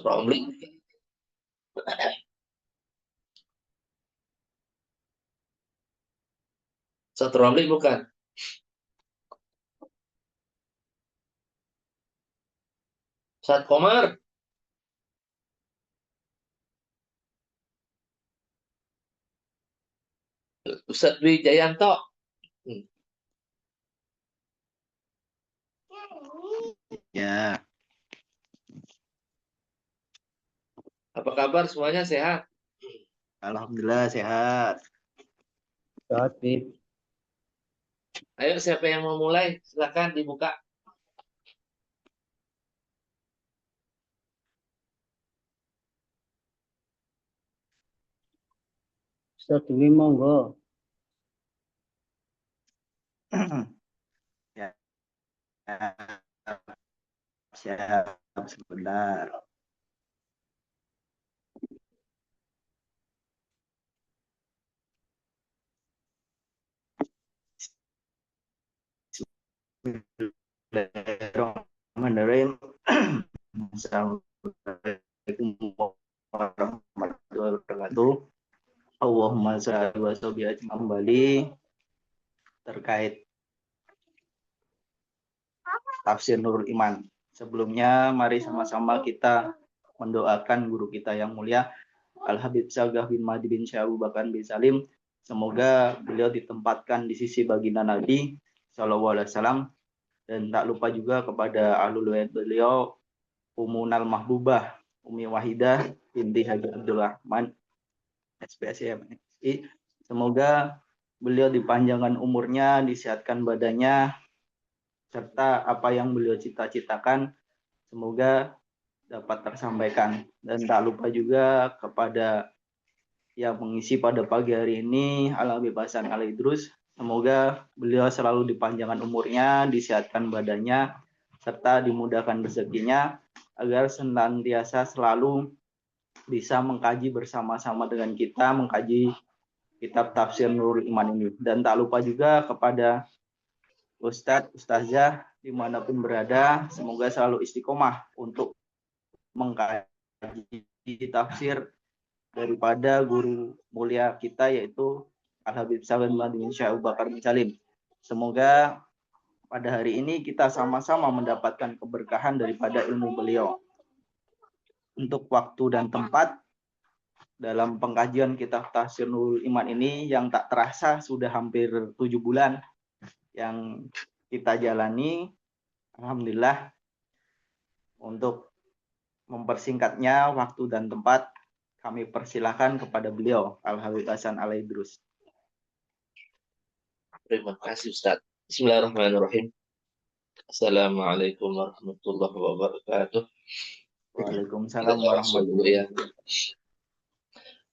Romli. Ustaz Romli bukan? Ustaz Komar. Ustaz Dwi Jayanto. Ya, Apa kabar semuanya sehat? alhamdulillah sehat. Sehat, Bib. Ayo siapa yang mau mulai? Silakan dibuka. Ustaz Dwi monggo. Ya, siap sebentar. Bismillahirrahmanirrahim. Assalamualaikum warahmatullahi wabarakatuh. Allahumma sholli wa sallim kembali terkait tafsir Nurul Iman. Sebelumnya mari sama-sama kita mendoakan guru kita yang mulia Al-Habib Sagah bin Mahdi bin Syekh Abu Bakar bin Salim. Semoga beliau ditempatkan di sisi baginda Nabi Sallallahu Alaihi Wasallam, dan tak lupa juga kepada ahlul bait beliau Umunal Mahbubah Umi Wahidah binti Haji Abdul Rahman SPSI MSI. Semoga beliau dipanjangkan umurnya, disehatkan badannya, serta apa yang beliau cita-citakan semoga dapat tersampaikan. Dan tak lupa juga kepada yang mengisi pada pagi hari ini, Al-Habib Hasan Al-Idrus. Semoga beliau selalu dipanjangkan umurnya, disehatkan badannya, serta dimudahkan rezekinya, agar senantiasa selalu bisa mengkaji bersama-sama dengan kita, mengkaji kitab tafsir Nurul Iman ini. Dan tak lupa juga kepada Ustadz, Ustazah, dimanapun berada, semoga selalu istiqomah untuk mengkaji tafsir daripada guru mulia kita, yaitu Al-Habib Sagah bin Mahdi bin Syekh Abu Bakar bin Salim. Semoga pada hari ini kita sama-sama mendapatkan keberkahan daripada ilmu beliau. Untuk waktu dan tempat dalam pengkajian kitab Tafsir Nurul Iman ini yang tak terasa sudah hampir 7 bulan yang kita jalani. Alhamdulillah. Untuk mempersingkatnya waktu dan tempat, kami persilakan kepada beliau Al-Habib Hasan Al-Idrus. Terima kasih Ustaz. Bismillahirrahmanirrahim. Assalamualaikum warahmatullahi wabarakatuh. Waalaikumsalam warahmatullahi wabarakatuh.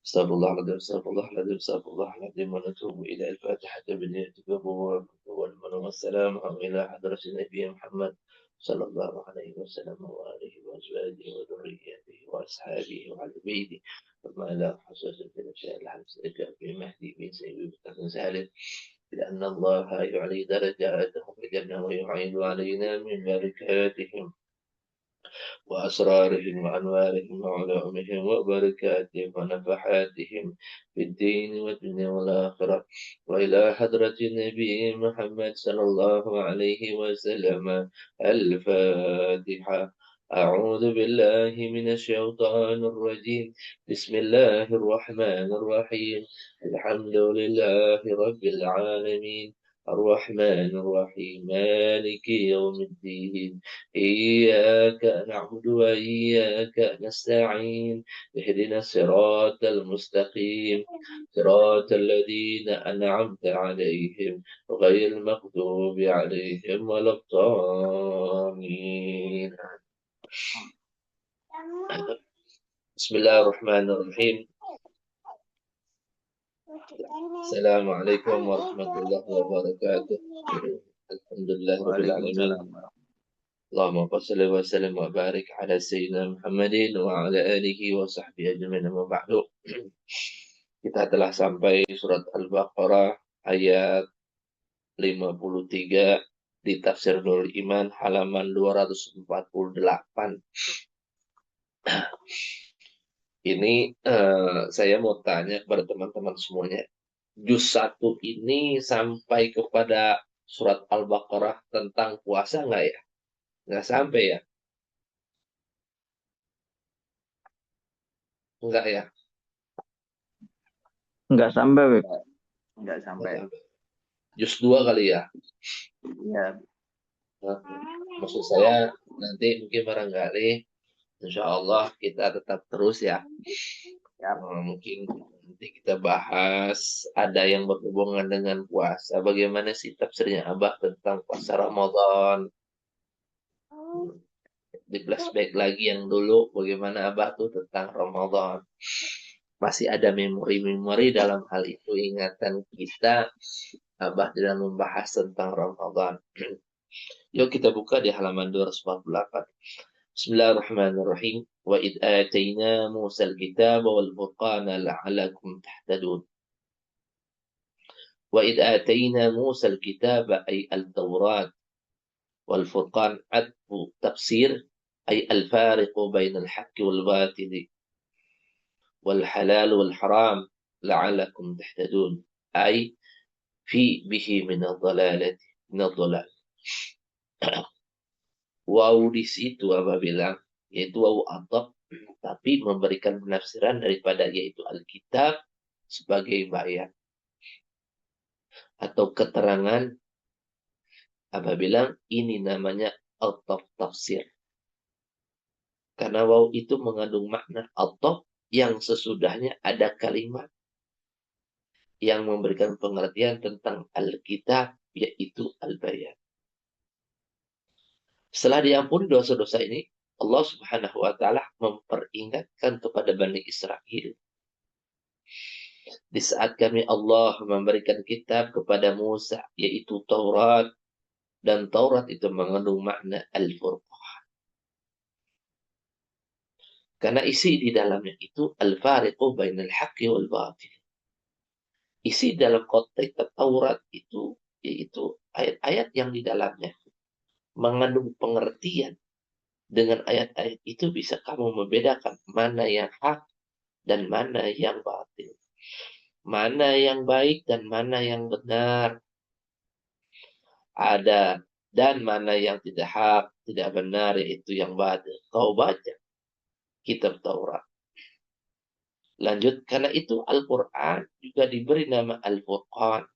Astagfirullahaladzim, astagfirullahaladzim, astagfirullahaladzim, wa natubu ila al-fatihah biniyyati qabul wassalamu ila hadratin Nabi Muhammad sallallahu alaihi wasallam wa alihi wa azwajihi wa dhurriyyatihi wa ashabihi wa ahli baitihi wa ma la hasasa fi nafsi al-hamsa fi mahdi bin sayyid bin salim لأن الله يعلي درجاتهم في الجنة ويعين علينا من بركاتهم وأسرارهم وأنوارهم وعلومهم وبركاتهم ونفحاتهم في الدين والدنيا والآخرة وإلى حضرة النبي محمد صلى الله عليه وسلم. الفاتحة. أعوذ بالله من الشيطان الرجيم. بسم الله الرحمن الرحيم. الحمد لله رب العالمين الرحمن الرحيم مالك يوم الدين إياك نعبد وإياك نستعين اهدنا الصراط المستقيم صراط الذين أنعمت عليهم غير المغضوب عليهم ولا الضالين. بسم الله الرحمن الرحيم. السلام عليكم ورحمة الله وبركاته. الحمد لله رب العالمين. اللهم صل وسلم وبارك على سيدنا محمد وعلى آله وصحبه أجمعين. Amma ba'du. Kita telah sampai surat Al-Baqarah ayat 53 di Tafsir Nurul Iman halaman 248. Ini saya mau tanya kepada teman-teman semuanya. Juz 1 ini sampai kepada surat Al-Baqarah tentang puasa nggak ya? Nggak sampai ya? Nggak ya? Enggak sampai, Beb. Nggak Nggak sampai. sampai. Juz 2 kali ya? Ya, Nah, maksud saya nanti mungkin barangkali insya Allah kita tetap terus ya. ya. Mungkin nanti kita bahas ada yang berhubungan dengan puasa. Bagaimana sih tafsirnya Abah tentang puasa Ramadan? Di flashback lagi yang dulu bagaimana Abah tuh tentang Ramadan. Masih ada memori-memori dalam hal itu ingatan kita Abah dalam membahas tentang Ramadan. Yuk kita buka di halaman 248. Bismillahirrahmanirrahim. Wa id atayna Musa al-kitaba wal furqana la'alakum tahtadun. Wa id atayna Musa al-kitaba ay al-Tawrat wal furqan adfu tafsir ay al-fariqu bain al-haqqi wal batili wal halal wal haram la'alakum tahtadun. Ay fi bihi min ad-dalalati min ad-dalal. Waw di situ Abah bilang yaitu waw ataf tapi memberikan penafsiran daripada yaitu Alkitab sebagai bayan atau keterangan. Abah bilang ini namanya ataf tafsir karena waw itu mengandung makna ataf yang sesudahnya ada kalimat yang memberikan pengertian tentang Alkitab yaitu al-bayan. Setelah diampuni dosa-dosa ini, Allah Subhanahu wa taala memperingatkan kepada Bani Israel. Di saat kami Allah memberikan kitab kepada Musa, yaitu Taurat, dan Taurat itu mengandung makna Al-Furqan. Karena isi di dalamnya itu Al-Fariqu bainal haqqi wal batil. Isi dalam konteks Taurat itu yaitu ayat-ayat yang di dalamnya mengandung pengertian. Dengan ayat-ayat itu bisa kamu membedakan mana yang hak dan mana yang batil. Mana yang baik dan mana yang benar. Ada dan mana yang tidak hak, tidak benar, yaitu yang batil. Kau baca kitab Taurat. Lanjut, karena itu Al-Quran juga diberi nama Al-Furqan.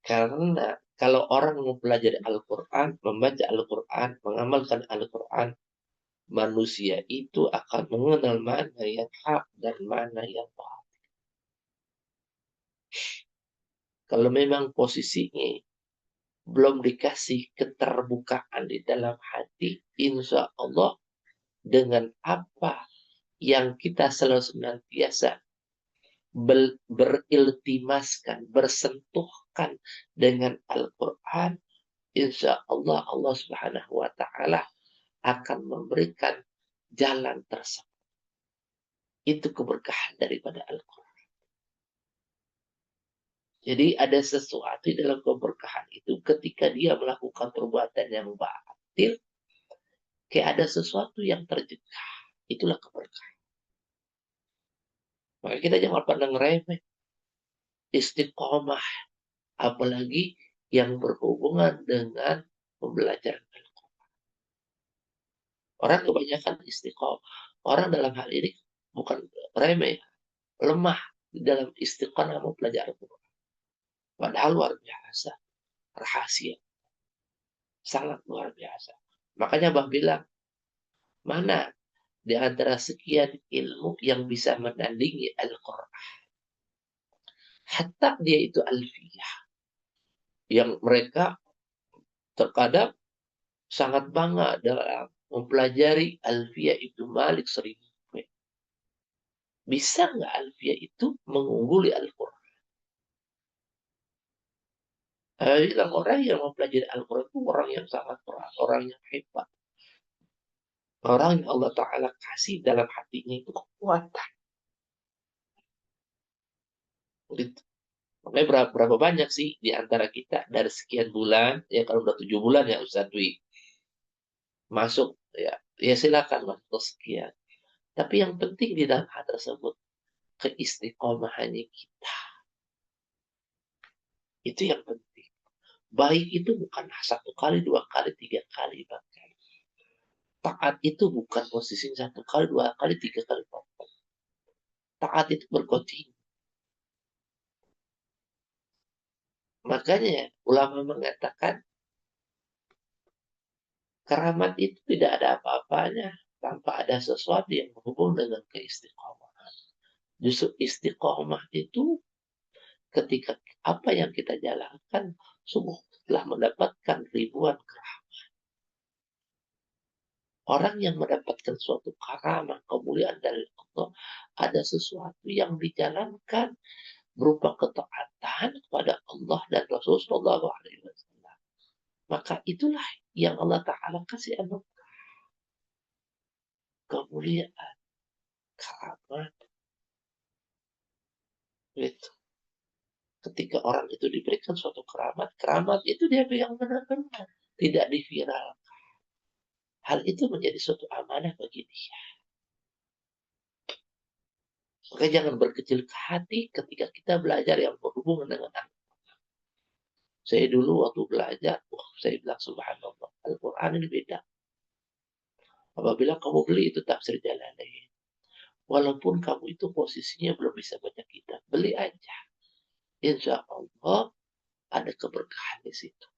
Karena kalau orang mempelajari Al-Quran, membaca Al-Quran, mengamalkan Al-Quran, manusia itu akan mengenal mana yang hak dan mana yang batil. Kalau memang posisinya belum dikasih keterbukaan di dalam hati, insya Allah dengan apa yang kita selalu senantiasa beriltimaskan, bersentuhkan dengan Al-Quran, insya Allah Allah Subhanahu wa Ta'ala akan memberikan jalan tersebut. Itu keberkahan daripada Al-Quran. Jadi ada sesuatu dalam keberkahan itu ketika dia melakukan perbuatan yang batil, kayak ada sesuatu yang terjegah. Itulah keberkahan. Maka kita jangan pandang remeh. Istiqomah. Apalagi yang berhubungan dengan pembelajaran Al-Quran. Orang kebanyakan istiqomah. Orang dalam hal ini bukan remeh. Lemah di dalam istiqomah mempelajari Al-Quran. Padahal luar biasa. Rahasia. Sangat luar biasa. Makanya Abah bilang, mana di antara sekian ilmu yang bisa menandingi Al-Quran? Hatta dia itu alfiyah. Yang mereka terkadang sangat bangga dalam mempelajari alfiyah Ibnu Malik 1000. Bisa nggak alfiyah itu mengungguli Al-Quran? Bilang orang yang mempelajari Al-Quran itu orang yang sangat berat, orang yang hebat. Orang yang Allah Ta'ala kasih dalam hatinya itu kekuatan. Gitu. Makanya berapa banyak sih di antara kita dari sekian bulan, ya kalau udah 7 bulan ya Ustaz Dwi, masuk ya silakan masuk sekian. Tapi yang penting di dalam hal tersebut, keistiqomahannya kita. Itu yang penting. Baik itu bukan 1 kali, 2 kali, 3 kali bahkan. Taat itu bukan posisi 1 kali, 2 kali, 3 kali, 4 kali. Taat itu berkontinu. Makanya ulama mengatakan keramat itu tidak ada apa-apanya tanpa ada sesuatu yang berhubung dengan keistiqomahan. Justru istiqomah itu ketika apa yang kita jalankan sungguh telah mendapatkan ribuan keramat. Orang yang mendapatkan suatu karamah, kemuliaan dari Allah, ada sesuatu yang dijalankan berupa ketaatan kepada Allah dan Rasulullah SAW. Maka itulah yang Allah Ta'ala kasih anugerah, kemuliaan, keramat. Gitu. Ketika orang itu diberikan suatu keramat, keramat itu dia yang benar-benar, tidak diviral. Hal itu menjadi suatu amanah bagi dia. Maka jangan berkecil hati ketika kita belajar yang berhubungan dengan Al-Quran. Saya dulu waktu belajar, saya bilang subhanallah, Al-Quran ini beda. Apabila kamu beli itu tafsir Jalalain, walaupun kamu itu posisinya belum bisa baca kitab, beli aja. Insya Allah ada keberkahan di situ.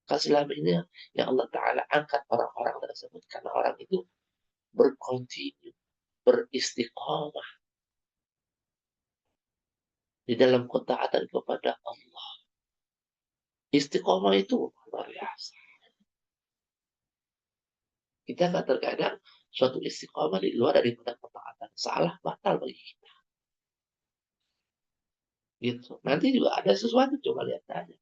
Karena selama ini yang Allah Ta'ala angkat orang-orang tersebut, karena orang itu berkontinu, beristiqomah di dalam ketaatan kepada Allah. Istiqomah itu luar biasa. Kita kan terkadang suatu istiqomah di luar daripada ketaatan. Salah, batal bagi kita. Gitu. Nanti juga ada sesuatu, coba lihat aja.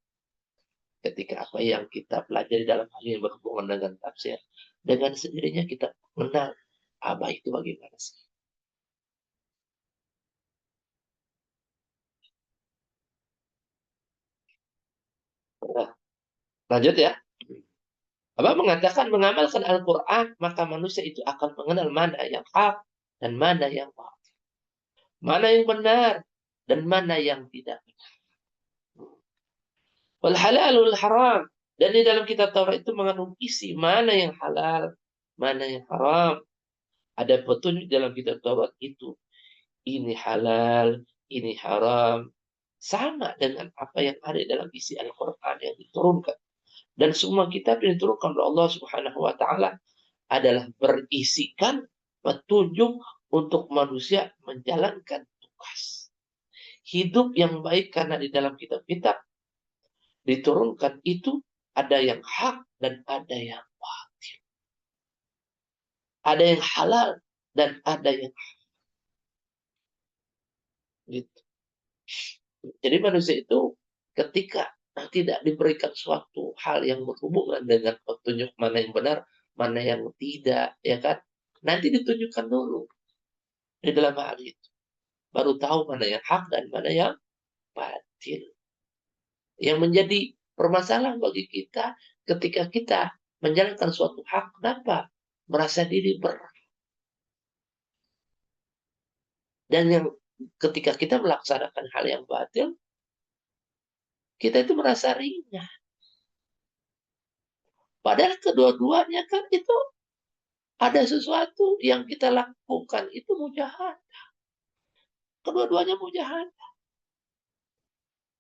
Ketika apa yang kita pelajari dalam hal yang berhubungan dengan tafsir, dengan sendirinya kita mengenal apa itu bagaimana sih. Nah, lanjut ya. Apa mengatakan mengamalkan Al-Quran, maka manusia itu akan mengenal mana yang hak dan mana yang batil. Mana yang benar dan mana yang tidak benar. Wal halal wal haram. Dan di dalam kitab Taurat itu mengandung isi mana yang halal, mana yang haram. Ada petunjuk dalam kitab Taurat itu. Ini halal, ini haram. Sama dengan apa yang ada dalam isi Al-Quran yang diturunkan. Dan semua kitab yang diturunkan oleh Allah Subhanahu wa Ta'ala adalah berisikan petunjuk untuk manusia menjalankan tugas hidup yang baik, karena di dalam kitab-kitab diturunkan itu ada yang hak dan ada yang batil, ada yang halal dan ada yang gitu. Jadi manusia itu ketika tidak diberikan suatu hal yang berhubungan dengan petunjuk mana yang benar, mana yang tidak, ya kan? Nanti ditunjukkan dulu di dalam hal itu. Baru tahu mana yang hak dan mana yang batil. Yang menjadi permasalahan bagi kita ketika kita menjalankan suatu hak, kenapa? Merasa diri berat. Dan yang ketika kita melaksanakan hal yang batil, kita itu merasa ringan. Padahal kedua-duanya kan itu ada sesuatu yang kita lakukan itu mujahadah. Kedua-duanya mujahadah.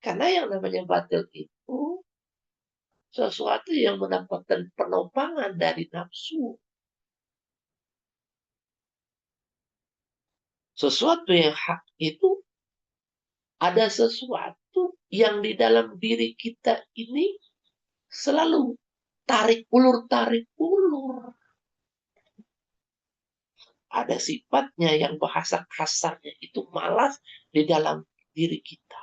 Karena yang namanya batil itu sesuatu yang mendapatkan penopangan dari nafsu. Sesuatu yang hak itu ada sesuatu yang di dalam diri kita ini selalu tarik ulur. Ada sifatnya yang bahasa kasarnya itu malas di dalam diri kita.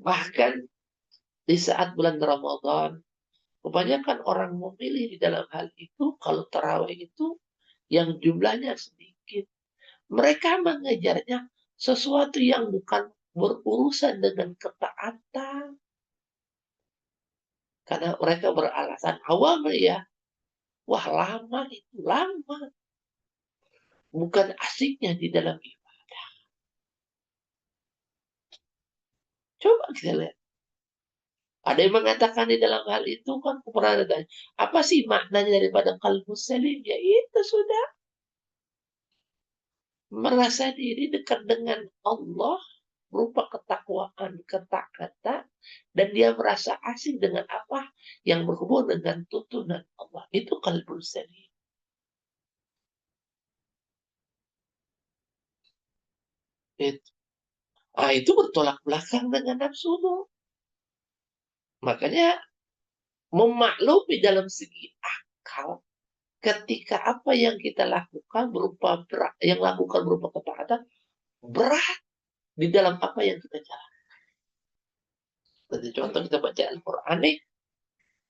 Bahkan di saat bulan Ramadan, kebanyakan orang memilih di dalam hal itu, kalau tarawih itu yang jumlahnya sedikit. Mereka mengejarnya sesuatu yang bukan berurusan dengan ketaatan. Karena mereka beralasan awam ya. Wah, lama itu, lama. Bukan asiknya di dalam ibadah. Coba kita lihat. Ada yang mengatakan di dalam hal itu kan pernah ditanya, apa sih maknanya daripada qalbu salim? Ya itu sudah merasa diri dekat dengan Allah berupa ketakwaan, kata-kata, dan dia merasa asing dengan apa yang berhubungan dengan tuntunan Allah. Itu qalbu salim. Itu. Itu bertolak belakang dengan nafsu. Makanya memaklumi dalam segi akal ketika apa yang kita lakukan berupa berat, yang lakukan berupa ketaatan berat di dalam apa yang kita jalankan. Seperti contoh kita baca Al-Quran nih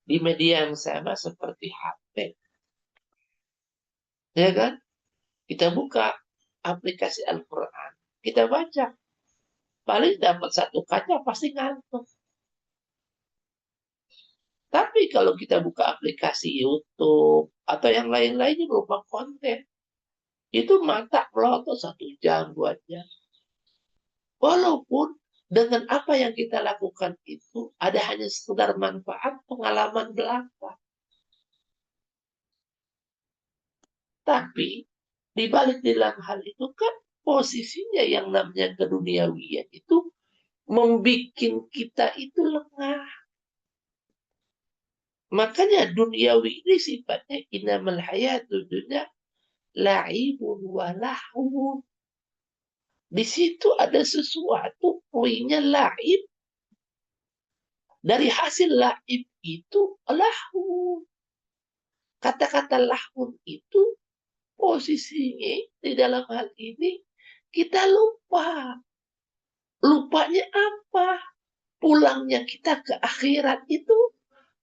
di media yang sama seperti HP, ya kan? Kita buka aplikasi Al-Quran, kita baca, paling dapat satu kaca pasti ngantuk. Tapi kalau kita buka aplikasi YouTube atau yang lain-lainnya berupa konten, itu mata melotot 1 jam, 2 jam. Walaupun dengan apa yang kita lakukan itu ada hanya sekedar manfaat pengalaman belaka. Tapi di balik dalam hal itu kan posisinya yang namanya keduniawian itu membuat kita itu lengah. Makanya duniawi ini sifatnya innamal hayatud dunya la'ibun wa lahwun. Di situ ada sesuatu poinnya la'ib. Dari hasil la'ib itu lahwun. Kata-kata lahwun itu posisinya di dalam hal ini kita lupa. Lupanya apa? Pulangnya kita ke akhirat itu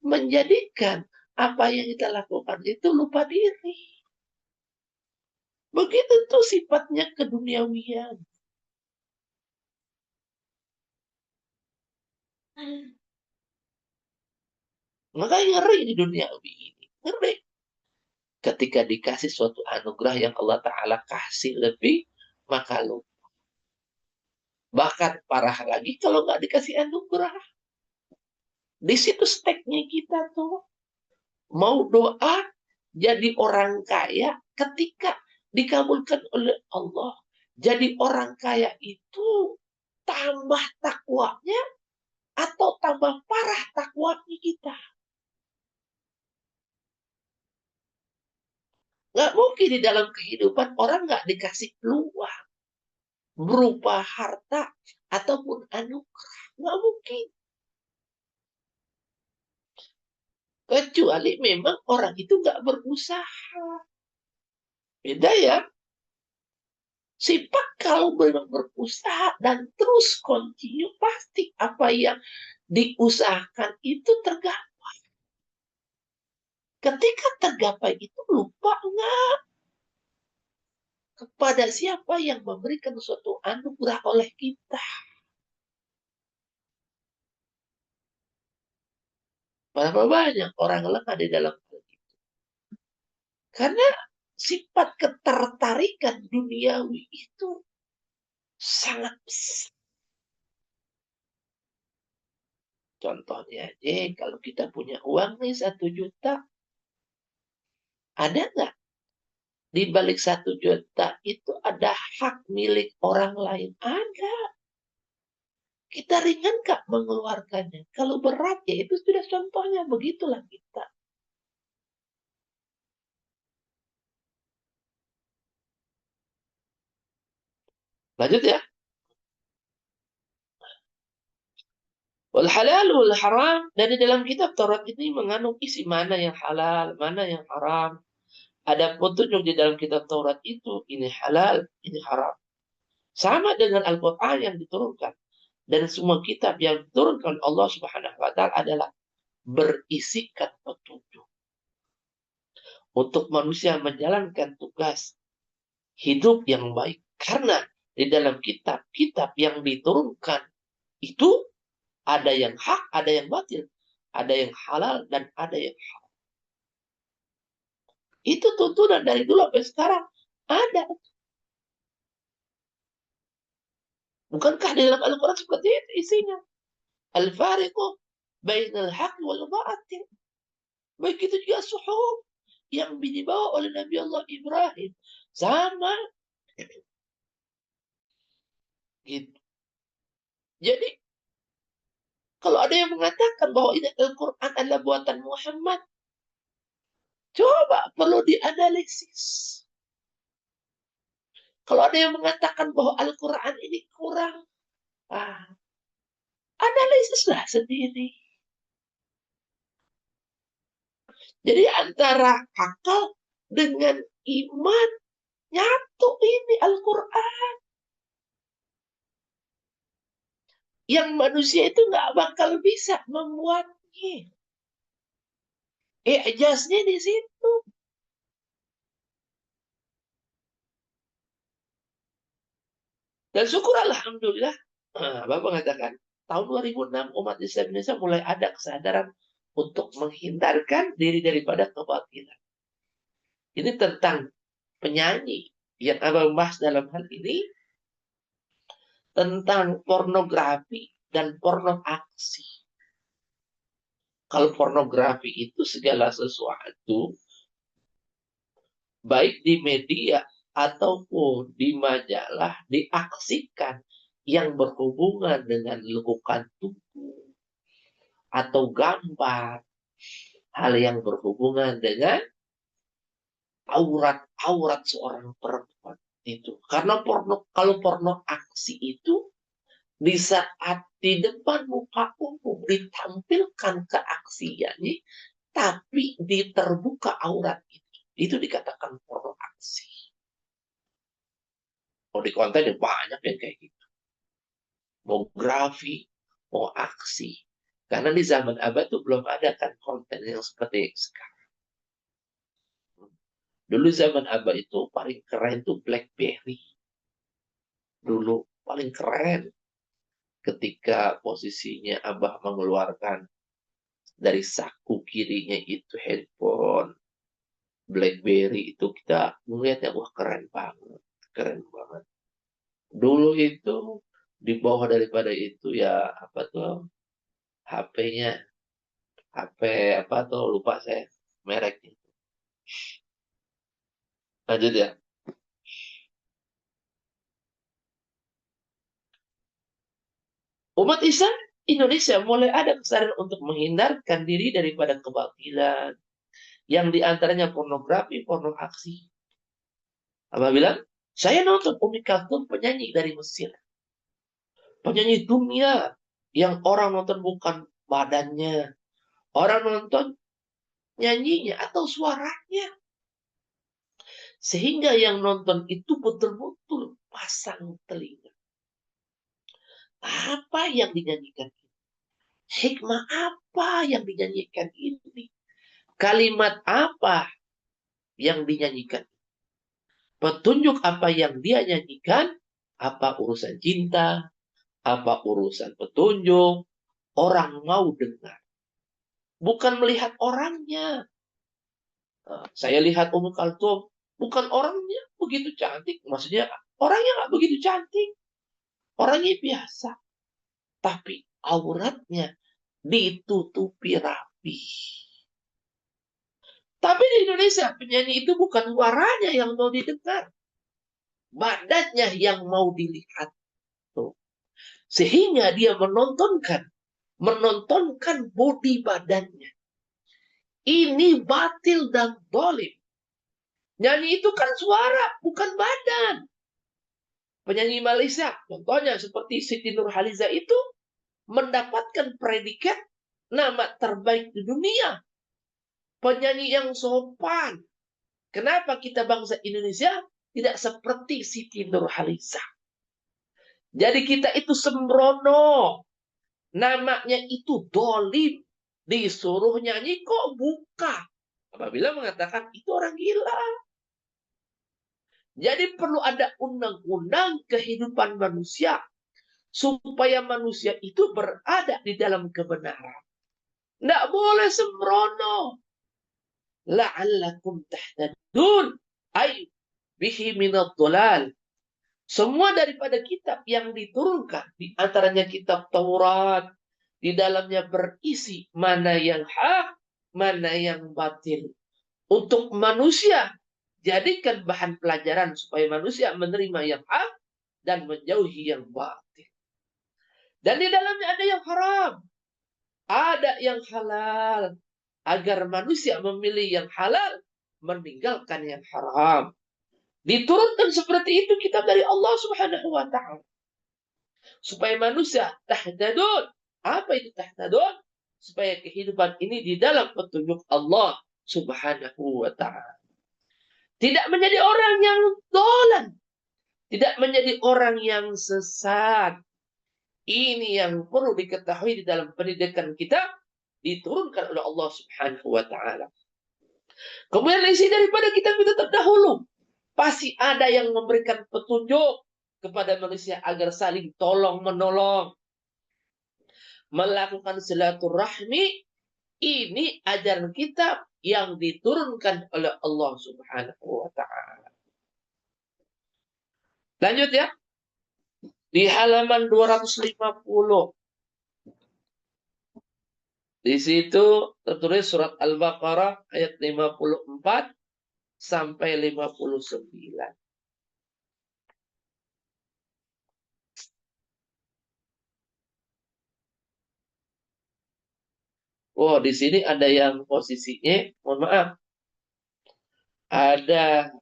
menjadikan apa yang kita lakukan itu lupa diri. Begitu tuh sifatnya keduniawian. Maka ngeri di dunia ini. Ngeri. Ketika dikasih suatu anugerah yang Allah Ta'ala kasih lebih, maka lupa. Bahkan parah lagi kalau nggak dikasih anugerah. Di situ steknya kita tuh. Mau doa jadi orang kaya ketika dikabulkan oleh Allah. Jadi orang kaya itu tambah takwanya atau tambah parah takwanya kita. Nggak mungkin di dalam kehidupan orang nggak dikasih peluang berupa harta ataupun anugerah. Nggak mungkin. Kecuali memang orang itu nggak berusaha. Beda ya. Sifat kalau memang berusaha dan terus continue, pasti apa yang diusahakan itu tergapai. Ketika tergapai itu lupa nggak? Kepada siapa yang memberikan suatu anugerah oleh kita. Berapa banyak orang lemah di dalam hal itu. Karena sifat ketertarikan duniawi itu sangat besar. Contohnya aja, kalau kita punya uang nih 1 juta, ada nggak di balik 1 juta itu ada hak milik orang lain? Ada. Kita ringan nggak mengeluarkannya? Kalau berat ya itu sudah contohnya, begitulah kita. Lanjut ya. Wal halal wal haram. Dan di dalam kitab Taurat ini mengandung isi mana yang halal, mana yang haram. Ada petunjuk di dalam kitab Taurat itu, ini halal, ini haram. Sama dengan Al-Quran yang diturunkan. Dan semua kitab yang diturunkan Allah Subhanahu wa Ta'ala adalah berisikan petunjuk. Untuk manusia menjalankan tugas hidup yang baik. Karena di dalam kitab-kitab yang diturunkan itu ada yang hak, ada yang batil. Ada yang halal dan ada yang haram. Itu tuntunan dari dulu sampai sekarang. Ada. Bukankah di dalam Al-Quran seperti itu isinya? Al-fariqu bainal haqq wal batil. Begitu juga suhuf yang dibawa oleh Nabi Allah Ibrahim. Sama. Gitu. Jadi, kalau ada yang mengatakan bahwa ini Al-Quran adalah buatan Muhammad, coba perlu dianalisis. Kalau ada yang mengatakan bahwa Al-Quran ini kurang, analisislah sendiri. Jadi antara akal dengan iman nyatu ini Al-Quran. Yang manusia itu nggak bakal bisa membuatnya. Ijaznya di situ. Dan syukur alhamdulillah, Bapak mengatakan tahun 2006 umat Islam Indonesia mulai ada kesadaran untuk menghindarkan diri daripada kebatilan. Ini tentang penyanyi yang Abang bahas dalam hal ini tentang pornografi dan porno aksi. Kalau pornografi itu segala sesuatu baik di media ataupun di majalah diaksikan yang berhubungan dengan lekukan tubuh atau gambar, hal yang berhubungan dengan aurat seorang perempuan itu. Karena kalau porno aksi itu di saat di depan muka umum ditampilkan keaksiannya, tapi diterbuka aurat itu dikatakan porno aksi. Mau di konten banyak yang kayak gitu. Mau grafi, mau aksi. Karena di zaman abad itu belum ada kan konten yang seperti sekarang. Dulu zaman abad itu paling keren tuh BlackBerry. Dulu paling keren ketika posisinya Abah mengeluarkan dari saku kirinya itu handphone BlackBerry itu kita melihatnya wah keren banget, keren banget. Dulu itu di bawah daripada itu ya apa tuh HP-nya, HP apa tuh lupa saya mereknya. Lanjut ya. Umat Islam Indonesia mulai ada kesadaran untuk menghindarkan diri daripada kebatilan yang diantaranya pornografi, porno aksi. Abah bilang, saya nonton Umi Kalsum penyanyi dari Mesir. Penyanyi dunia yang orang nonton bukan badannya. Orang nonton nyanyinya atau suaranya. Sehingga yang nonton itu betul-betul pasang telinga. Apa yang dinyanyikan ini? Hikmah apa yang dinyanyikan ini? Kalimat apa yang dinyanyikan? Petunjuk apa yang dia nyanyikan? Apa urusan cinta? Apa urusan petunjuk? Orang mau dengar. Bukan melihat orangnya. Saya lihat Ummu Kalsum. Bukan orangnya begitu cantik. Maksudnya orangnya nggak begitu cantik. Orangnya biasa. Tapi auratnya ditutupi rapi. Tapi di Indonesia penyanyi itu bukan suaranya yang mau didengar. Badannya yang mau dilihat. Sehingga dia menontonkan body badannya. Ini batil dan dolim. Nyanyi itu kan suara, bukan badan. Penyanyi Malaysia, contohnya seperti Siti Nurhaliza itu mendapatkan predikat nama terbaik di dunia. Penyanyi yang sopan. Kenapa kita bangsa Indonesia tidak seperti Siti Nurhaliza? Jadi kita itu sembrono. Namanya itu dolim. Disuruh nyanyi kok buka. Apabila mengatakan itu orang gila. Jadi perlu ada undang-undang kehidupan manusia. Supaya manusia itu berada di dalam kebenaran. Tidak boleh sembrono. la'allakum tahtadun ay bihi minad dhalal. Semua daripada kitab yang diturunkan, di antaranya kitab Taurat, di dalamnya berisi mana yang hak, mana yang batil. Untuk manusia, jadikan bahan pelajaran supaya manusia menerima yang hak dan menjauhi yang batil. Dan di dalamnya ada yang haram, ada yang halal, agar manusia memilih yang halal, meninggalkan yang haram. Diturunkan seperti itu kitab dari Allah Subhanahu wa ta'ala. Supaya manusia tahtadun. Apa itu tahtadun? Supaya kehidupan ini di dalam petunjuk Allah Subhanahu wa ta'ala. Tidak menjadi orang yang dolan. Tidak menjadi orang yang sesat. Ini yang perlu diketahui di dalam pendidikan kita. Diturunkan oleh Allah Subhanahu wa ta'ala. Kemudian isi daripada kitab itu terdahulu. Pasti ada yang memberikan petunjuk kepada manusia agar saling tolong menolong. Melakukan silaturahmi. Ini ajaran kitab yang diturunkan oleh Allah Subhanahu wa ta'ala. Lanjut ya. Di halaman 250. Di situ tertulis surat Al-Baqarah ayat 54 sampai 59. Oh, di sini ada yang posisinya, mohon maaf, ada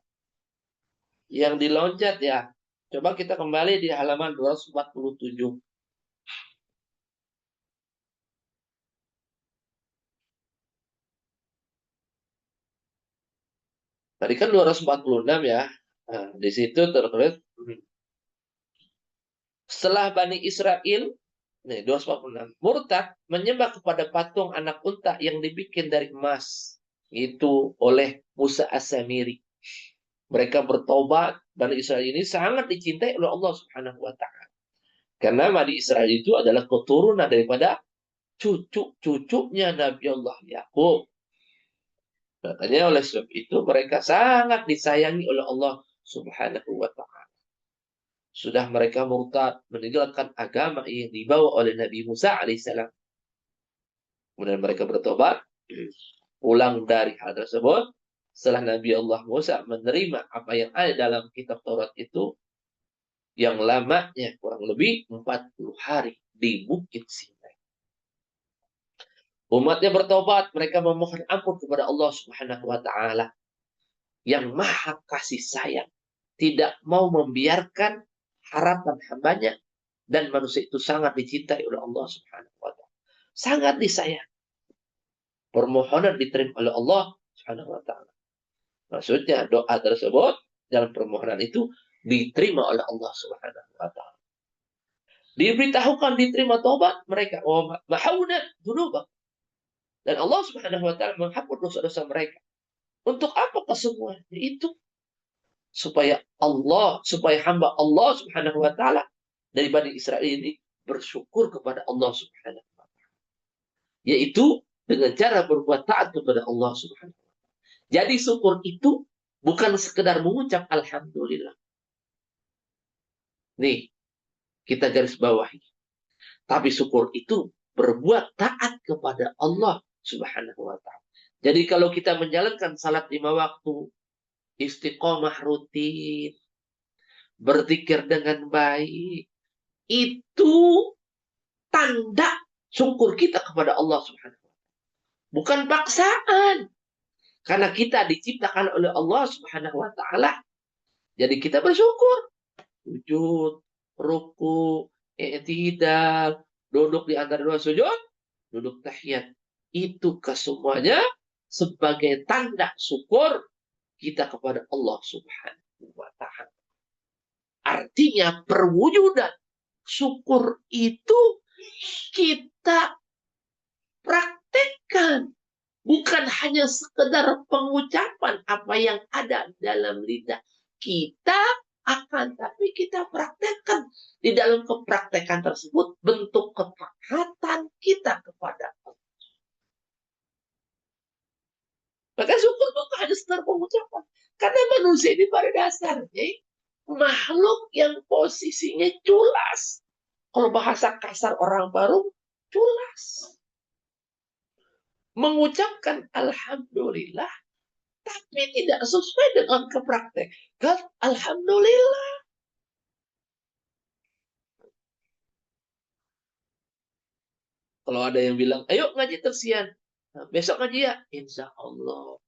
yang diloncat ya. Coba kita kembali di halaman 247. Tadi kan 246 ya. Nah, di situ tertulis setelah Bani Israel, nih 246, murtad menyembah kepada patung anak unta yang dibikin dari emas. Itu oleh Musa As-Samiri. Mereka bertobat. Bani Israel ini sangat dicintai oleh Allah Subhanahu wa ta'ala. Karena Bani Israel itu adalah keturunan daripada cucu-cucunya Nabi Allah Yakub. Katanya oleh sebab itu mereka sangat disayangi oleh Allah Subhanahu wa ta'ala. Sudah mereka murtad, meninggalkan agama yang dibawa oleh Nabi Musa alaihissalam. Kemudian mereka bertobat, pulang dari hal tersebut. Setelah Nabi Allah Musa menerima apa yang ada dalam kitab Taurat itu, yang lamanya kurang lebih 40 hari di Bukit Sinai. Umatnya bertobat, mereka memohon ampun kepada Allah Subhanahu wa ta'ala yang maha kasih sayang, tidak mau membiarkan harapan hambanya, dan manusia itu sangat dicintai oleh Allah Subhanahu wa ta'ala. Sangat disayang. Permohonan diterima oleh Allah Subhanahu wa ta'ala. Maksudnya doa tersebut dalam permohonan itu diterima oleh Allah Subhanahu wa ta'ala. Diberitahukan diterima tobat mereka. Mahauna dzunubah. Dan Allah Subhanahu wa ta'ala menghapus dosa-dosa mereka. Untuk apa kesemuanya? Itu supaya hamba Allah Subhanahu wa ta'ala dari Bani Israel ini bersyukur kepada Allah Subhanahu wa ta'ala. Yaitu dengan cara berbuat taat kepada Allah Subhanahu wa ta'ala. Jadi syukur itu bukan sekedar mengucap alhamdulillah. Nih, kita garis bawahi. Tapi syukur itu berbuat taat kepada Allah Subhanahu wa ta'ala. Jadi kalau kita menjalankan salat 5 waktu, istiqomah rutin, berzikir dengan baik, itu tanda syukur kita kepada Allah Subhanahu wa ta'ala. Bukan paksaan. Karena kita diciptakan oleh Allah Subhanahu wa ta'ala. Jadi kita bersyukur. Sujud, ruku, i'tidal, duduk di antara dua sujud, duduk tahiyat. Itu kesemuanya sebagai tanda syukur kita kepada Allah Subhanahu wa ta'ala. Artinya perwujudan syukur itu kita praktekkan. Bukan hanya sekedar pengucapan apa yang ada dalam lidah kita, tapi kita praktekkan. Di dalam kepraktekan tersebut bentuk ketaatan kita kepada Allah. Maka syukur itu hanya sekedar pengucapan. Karena manusia ini pada dasarnya makhluk yang posisinya culas. Kalau bahasa kasar orang baru, culas. Mengucapkan Alhamdulillah, tapi tidak sesuai dengan kepraktekan Alhamdulillah. Kalau ada yang bilang, ayo ngaji tersian. Nah, besok ngaji ya? Insya Allah.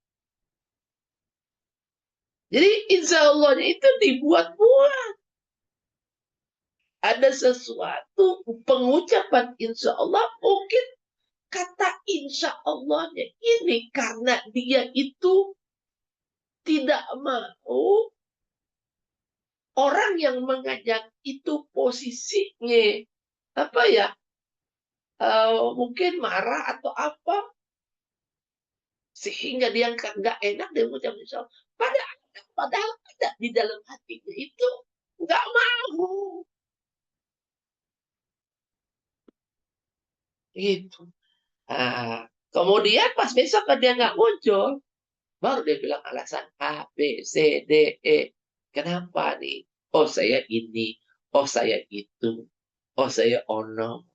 Jadi insya Allahnya itu dibuat-buat. Ada sesuatu pengucapan insya Allah, mungkin kata insya Allahnya ini karena dia itu tidak mau orang yang mengajak itu posisinya apa ya, mungkin marah atau apa, sehingga dia nggak enak dia mengucap insya Allah. Padahal ada di dalam hatinya itu nggak mau gitu. Nah, kemudian pas besok dia nggak muncul, baru dia bilang alasan A, B, C, D, E. Kenapa nih? Oh saya ini, oh saya itu, oh saya ono.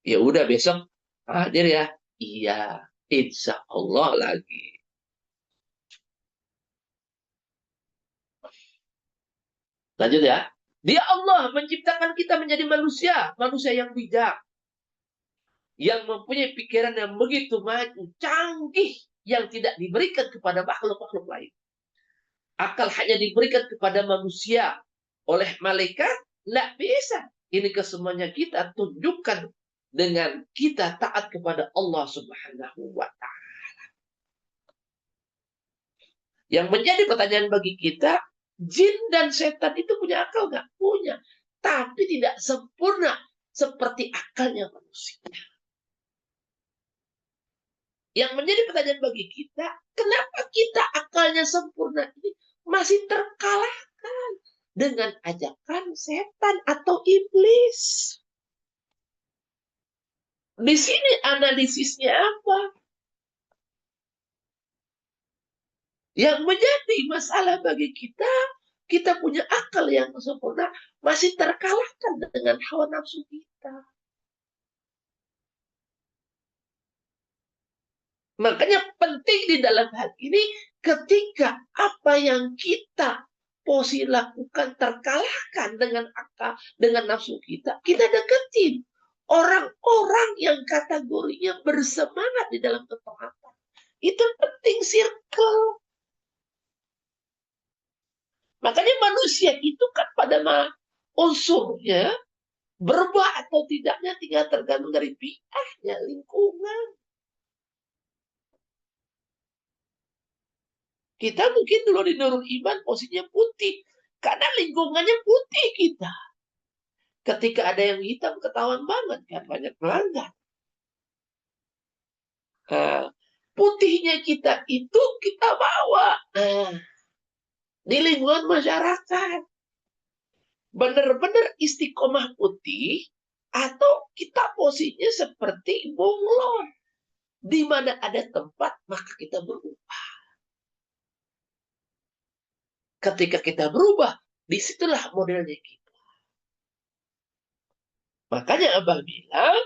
Ya udah besok hadir ya. Iya, insya Allah lagi. Lanjut ya. Dia Allah menciptakan kita menjadi manusia, manusia yang bijak, yang mempunyai pikiran yang begitu maju, canggih, yang tidak diberikan kepada makhluk-makhluk lain. Akal hanya diberikan kepada manusia. Oleh malaikat, tidak bisa. Ini kesemuanya kita tunjukkan dengan kita taat kepada Allah Subhanahu wa Ta'ala. Yang menjadi pertanyaan bagi kita, jin dan setan itu punya akal nggak? Punya. Tapi tidak sempurna seperti akalnya manusia. Yang menjadi pertanyaan bagi kita, kenapa kita akalnya sempurna ini masih terkalahkan dengan ajakan setan atau iblis? Di sini analisisnya apa? Yang menjadi masalah bagi kita, kita punya akal yang sempurna, masih terkalahkan dengan hawa nafsu kita. Makanya penting di dalam hal ini, ketika apa yang kita posisi lakukan terkalahkan dengan akal, dengan nafsu kita, kita deketin orang-orang yang kategorinya bersemangat di dalam ketaatan. Itu penting circle. Makanya manusia itu kan pada unsurnya berubah atau tidaknya tinggal tergantung dari biahnya, lingkungan. Kita mungkin dulu di Nurul Iman posisinya putih. Karena lingkungannya putih kita. Ketika ada yang hitam ketahuan banget kan. Banyak pelanggan. Nah, putihnya kita itu kita bawa. Nah, di lingkungan masyarakat. Benar-benar istiqomah putih. Atau kita posisinya seperti bunglon. Di mana ada tempat maka kita berubah. Ketika kita berubah, disitulah modelnya kita. Makanya Abah bilang,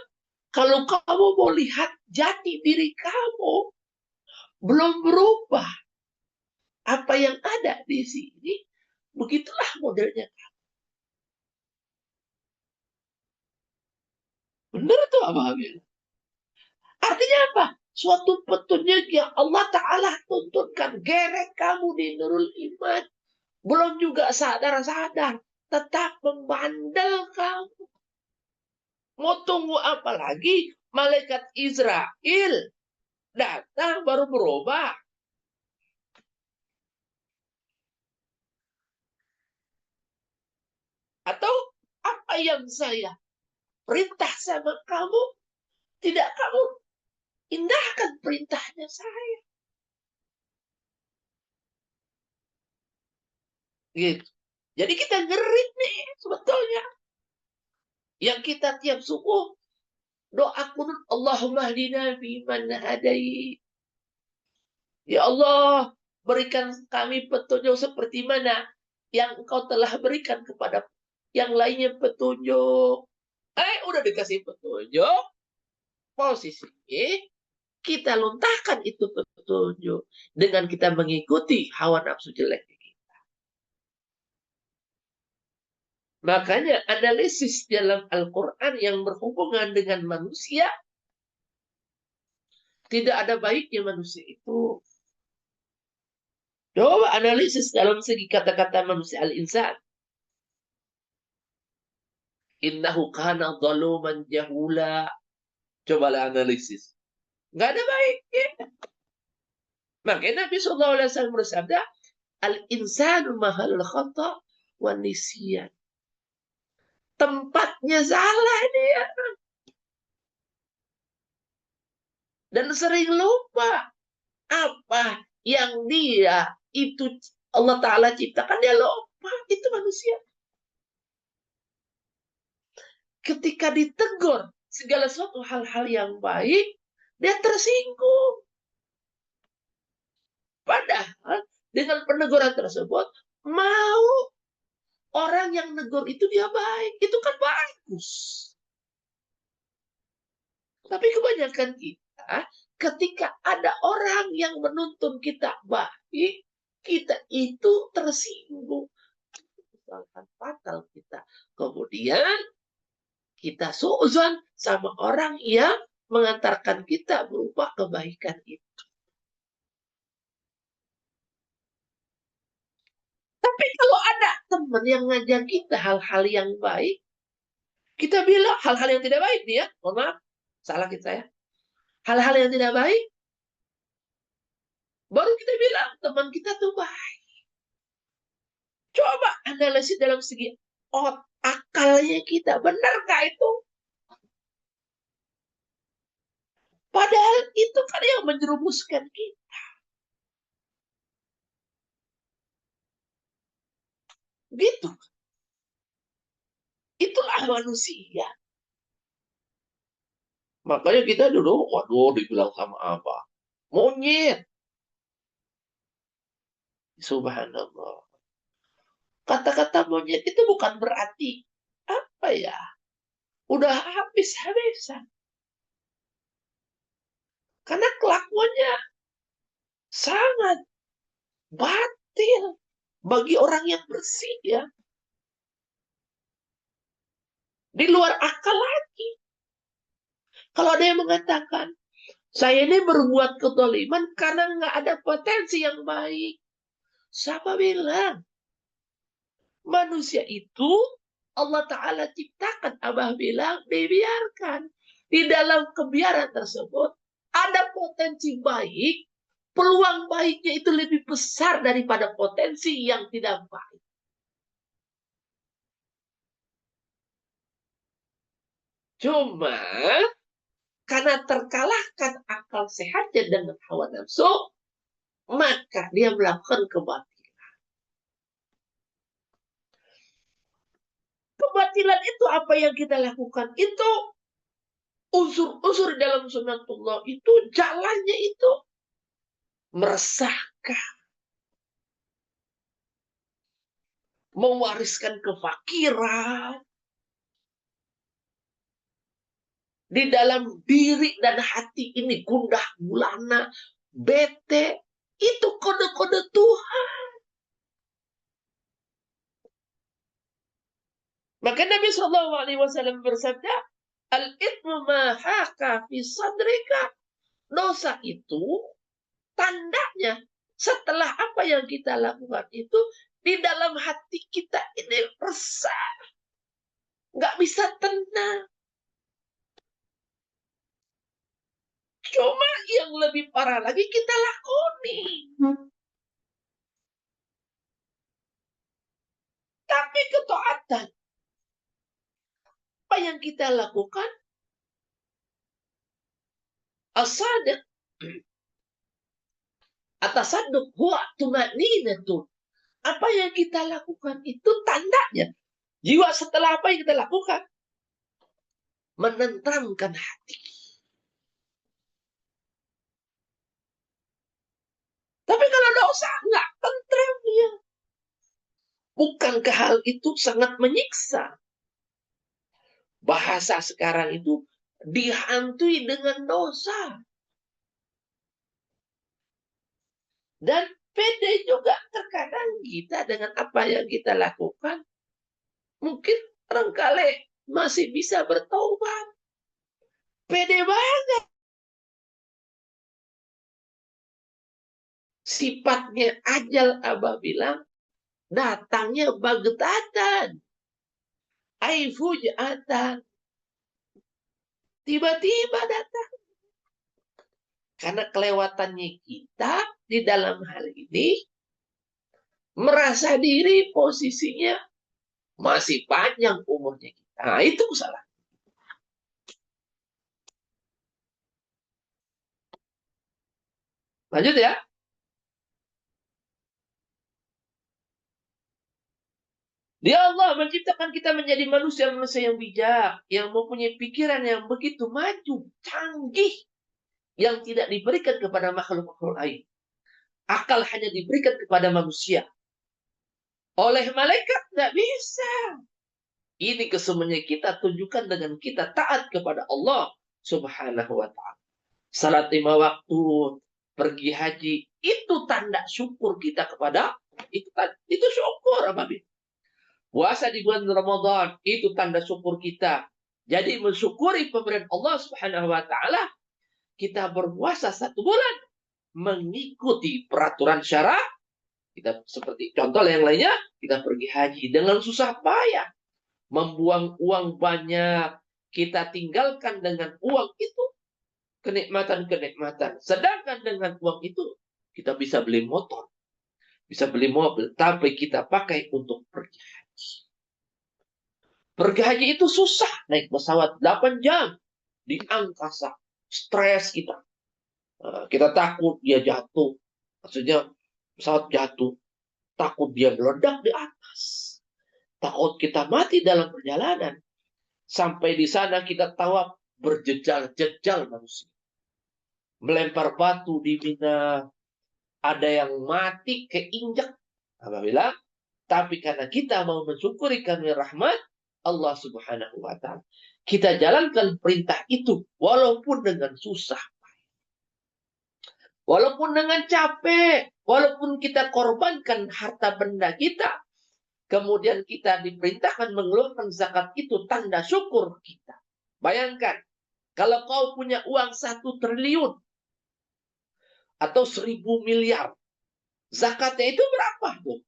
kalau kamu mau lihat jati diri kamu, belum berubah. Apa yang ada di sini, begitulah modelnya. Benar tuh Abah bilang. Artinya apa? Suatu petunjuk yang Allah Ta'ala tuntunkan. Gerek kamu di Nurul Iman. Belum juga sadar-sadar. Tetap membandel kamu. Mau tunggu apa lagi? Malaikat Israel datang baru berubah. Atau apa yang saya perintah sama kamu, tidak kamu indahkan perintahnya saya. Gitu. Jadi kita ngerit nih sebetulnya. Yang kita tiap subuh doa kunut Allahumma hdina fi man hadait Ya Allah, berikan kami petunjuk seperti mana yang Engkau telah berikan kepada yang lainnya petunjuk. Udah dikasih petunjuk, posisinya kita luntahkan itu petunjuk dengan kita mengikuti hawa nafsu jelek. Makanya analisis dalam Al-Quran yang berhubungan dengan manusia, tidak ada baiknya manusia itu. Coba analisis dalam segi kata-kata manusia al-insan. Innahu kana zaluman jahula. Cobalah analisis. Nggak ada baiknya. Makanya Nabi SAW bersabda, al-insanu mahalul khata wa nisyan. Tempatnya salah dia. Dan sering lupa. Apa yang dia itu Allah Ta'ala ciptakan, dia lupa. Itu manusia. Ketika ditegur segala suatu hal-hal yang baik, dia tersinggung. Padahal dengan peneguran tersebut, mau orang yang negur itu dia baik. Itu kan bagus. Tapi kebanyakan kita, ketika ada orang yang menuntun kita baik, kita itu tersinggung. Kesalahan fatal kita. Kemudian kita suuzon sama orang yang mengantarkan kita berupa kebaikan itu. Tapi kalau ada teman yang ngajak kita hal-hal yang baik, kita bilang hal-hal yang tidak baik nih ya. Mohon maaf, salah kita ya. Hal-hal yang tidak baik, baru kita bilang teman kita tuh baik. Coba analisis dalam segi akalnya kita. Benarkah itu? Padahal itu kan yang menjerumuskan kita. Gitu. Itulah manusia. Makanya kita dulu, waduh, dibilang sama apa? Monyet. Subhanallah. Kata-kata monyet itu bukan berarti apa ya? Udah habis-habisan. Karena kelakuannya sangat batil bagi orang yang bersih ya. Di luar akal lagi. Kalau ada yang mengatakan, saya ini berbuat kezaliman karena nggak ada potensi yang baik. Siapa bilang? Manusia itu Allah Ta'ala ciptakan. Abah bilang, dibiarkan. Di dalam kebiaran tersebut, ada potensi baik, peluang baiknya itu lebih besar daripada potensi yang tidak baik. Cuma, karena terkalahkan akal sehatnya dengan hawa nafsu, maka dia melakukan kebatilan. Kebatilan itu apa yang kita lakukan? Itu unsur-unsur dalam sunnatullah itu, jalannya itu meresahkan, mewariskan kefakiran di dalam diri dan hati ini, gundah gulana, bete. Itu kode-kode Tuhan. Maka Nabi SAW bersabda, al-ithmu ma haka fi sadrika. Dosa itu tandanya setelah apa yang kita lakukan itu di dalam hati kita ini resah, nggak bisa tenang. Cuma yang lebih parah lagi kita lakoni. Tapi ketaatan apa yang kita lakukan, as-sadiq atasadduq huwa tumaninatun. Apa yang kita lakukan itu tandanya jiwa setelah apa yang kita lakukan menenteramkan hati. Tapi kalau dosa, nggak tentrem dia. Bukankah hal itu sangat menyiksa? Bahasa sekarang itu dihantui dengan dosa. Dan pede juga terkadang kita dengan apa yang kita lakukan. Mungkin barangkali masih bisa bertobat. Pede banget. Sifatnya ajal, Abah bilang, datangnya bagetatan. Aifujatan. Tiba-tiba datang. Karena kelewatannya kita di dalam hal ini, merasa diri posisinya masih panjang umurnya kita. Nah, itu salah. Lanjut ya. Dia Allah menciptakan kita menjadi manusia-manusia yang bijak, yang mempunyai pikiran yang begitu maju, canggih, yang tidak diberikan kepada makhluk-makhluk lain. Akal hanya diberikan kepada manusia. Oleh malaikat nggak bisa. Ini kesemuanya kita tunjukkan dengan kita taat kepada Allah Subhanahu wa ta'ala. Salat 5 waktu, pergi haji, itu tanda syukur kita kepada itu syukur, Bapak. Puasa di bulan Ramadan, itu tanda syukur kita. Jadi mensyukuri pemberian Allah Subhanahu wa ta'ala, kita berpuasa 1 bulan mengikuti peraturan syara. Kita seperti contoh yang lainnya, kita pergi haji dengan susah payah, membuang uang banyak, kita tinggalkan dengan uang itu kenikmatan-kenikmatan. Sedangkan dengan uang itu kita bisa beli motor, bisa beli mobil, tapi kita pakai untuk pergi haji. Pergi haji itu susah, naik pesawat 8 jam di angkasa, stres kita. Kita takut dia jatuh, maksudnya pesawat jatuh, takut dia meledak di atas, takut kita mati dalam perjalanan. Sampai di sana kita tawaf berjejal-jejal manusia, melempar batu di Mina, ada yang mati keinjak. Apabila, tapi karena kita mau mensyukuri karena rahmat Allah Subhanahu wa ta'ala, kita jalankan perintah itu walaupun dengan susah, walaupun dengan capek, walaupun kita korbankan harta benda kita, kemudian kita diperintahkan mengeluarkan zakat, itu tanda syukur kita. Bayangkan, kalau kau punya uang 1 triliun atau 1000 miliar, zakatnya itu berapa tuh?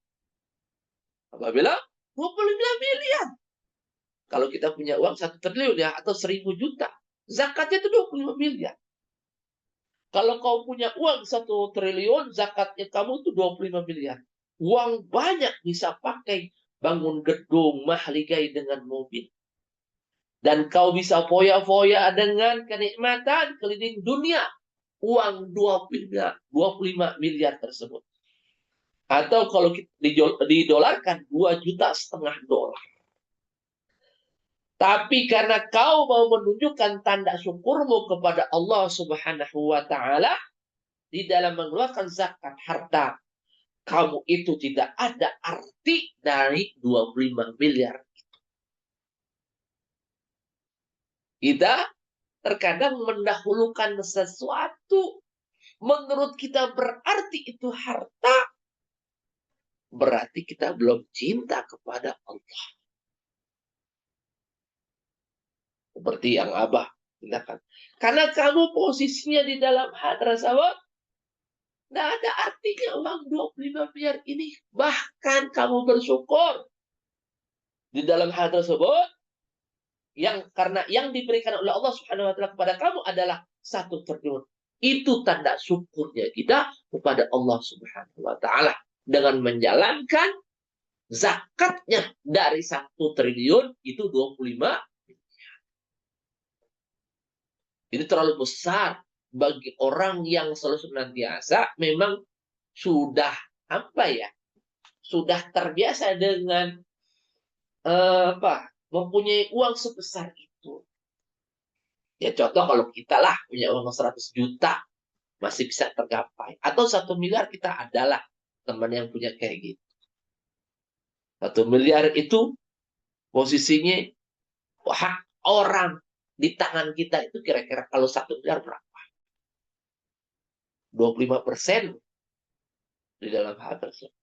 Apabila 25 miliar. Kalau kita punya uang 1 triliun ya, atau 1000 juta, zakatnya itu 25 miliar. Kalau kau punya uang 1 triliun, zakatnya kamu itu 25 miliar. Uang banyak bisa pakai bangun gedung, mahligai dengan mobil. Dan kau bisa foya-foya dengan kenikmatan keliling dunia. Uang 25 miliar tersebut. Atau kalau didolarkan 2,5 juta dolar. Tapi karena kau mau menunjukkan tanda syukurmu kepada Allah Subhanahu wa ta'ala di dalam mengeluarkan zakat harta, kamu itu tidak ada arti dari 25 miliar. Kita terkadang mendahulukan sesuatu menurut kita berarti itu harta, berarti kita belum cinta kepada Allah. Seperti yang Abah katakan. Karena kamu posisinya di dalam hadrat sahabat, tidak ada artinya uang 25 miliar ini. Bahkan kamu bersyukur di dalam hadrat sahabat, karena yang diberikan oleh Allah Subhanahu wa ta'ala kepada kamu adalah 1 triliun. Itu tanda syukurnya kita kepada Allah Subhanahu wa ta'ala dengan menjalankan zakatnya dari 1 triliun itu 25. Itu terlalu besar bagi orang yang selalu senantiasa memang sudah sudah terbiasa dengan mempunyai uang sebesar itu. Ya contoh kalau kita lah punya uang 100 juta, masih bisa tergapai. Atau 1 miliar kita adalah teman yang punya kayak gitu. 1 miliar itu posisinya hak orang di tangan kita itu kira-kira kalau 1 miliar berapa? 25% di dalam hal tersebut.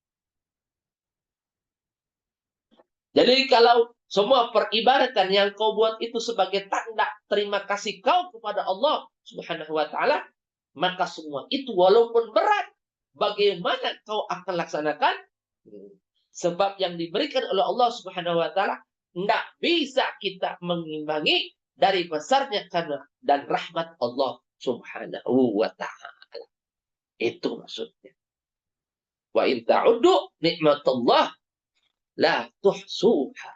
Jadi kalau semua peribadatan yang kau buat itu sebagai tanda terima kasih kau kepada Allah Subhanahu wa taala, maka semua itu walaupun berat, bagaimana kau akan laksanakan? Sebab yang diberikan oleh Allah Subhanahu wa taala tidak bisa kita mengimbangi dari besarnya karena dan rahmat Allah Subhanahu wa taala. Itu maksudnya. Wa in ta'uddu nikmatullah la tuhsuha.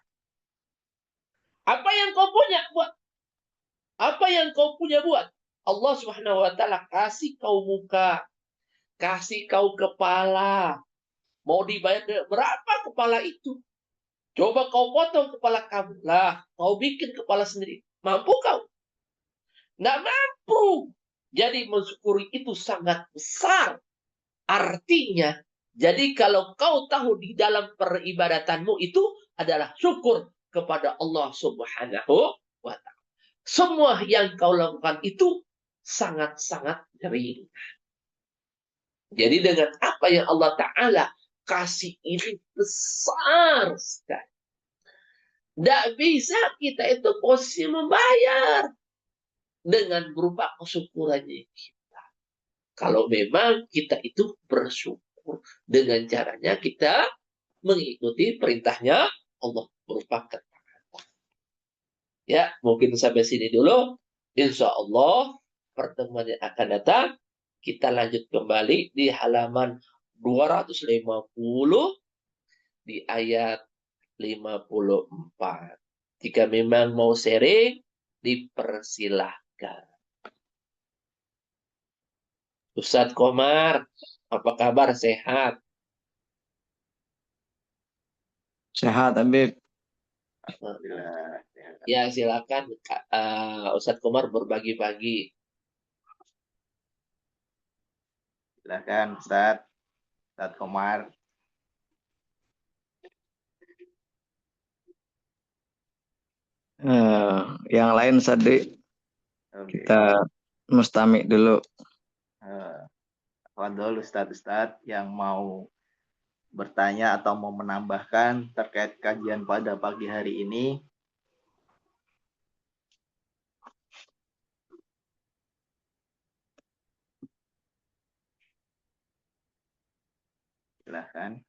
Apa yang kau punya buat? Apa yang kau punya buat? Allah Subhanahu wa taala kasih kau muka, kasih kau kepala. Mau dibayar berapa kepala itu? Coba kau potong kepala kamu. Lah, kau bikin kepala sendiri. Mampu kau? Nggak mampu. Jadi mensyukuri itu sangat besar. Artinya, jadi kalau kau tahu di dalam peribadatanmu itu adalah syukur kepada Allah Subhanahu wa ta'ala. Semua yang kau lakukan itu sangat-sangat ringan. Jadi dengan apa yang Allah Ta'ala kasih ini besar sekali. Tidak bisa kita itu posisi membayar dengan berupa kesyukurannya kita. Kalau memang kita itu bersyukur dengan caranya kita mengikuti perintahnya Allah berupa ketaatan. Ya, mungkin sampai sini dulu. Insya Allah pertemuan yang akan datang kita lanjut kembali di halaman 250 di ayat 54. Jika memang mau sharing, dipersilahkan. Ustadz Komar, apa kabar? Sehat? Sehat, Habib. Alhamdulillah. Ya, silakan Ustadz Komar berbagi-bagi. Silakan Ustadz Komar. Yang lain tadi kita mustamik dulu. Fadhol Ustadz yang mau bertanya atau mau menambahkan terkait kajian pada pagi hari ini. Silakan.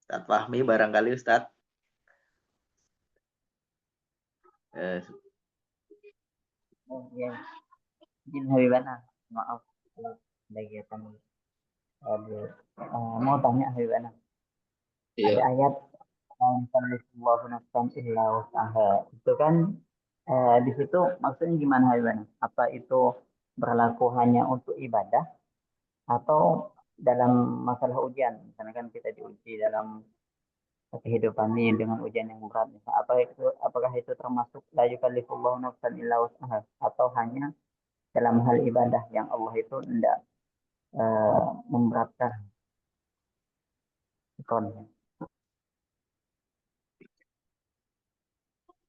Ustadz Fahmi barangkali Ustadz. Ya, izin Habibana, maaf kegiatan mau tanya Habibana. Iya. Ada ayat Allahu nafsan illa wus'aha. Itu kan di situ maksudnya gimana Habibana? Apa itu berlaku hanya untuk ibadah atau dalam masalah ujian? Misalnya kan kita diuji dalam kehidupan ini dengan ujian yang berat. Apakah itu termasuk la yukallifullahu nafsan illa wus'aha atau hanya dalam hal ibadah yang Allah itu tidak memberatkan ikonnya.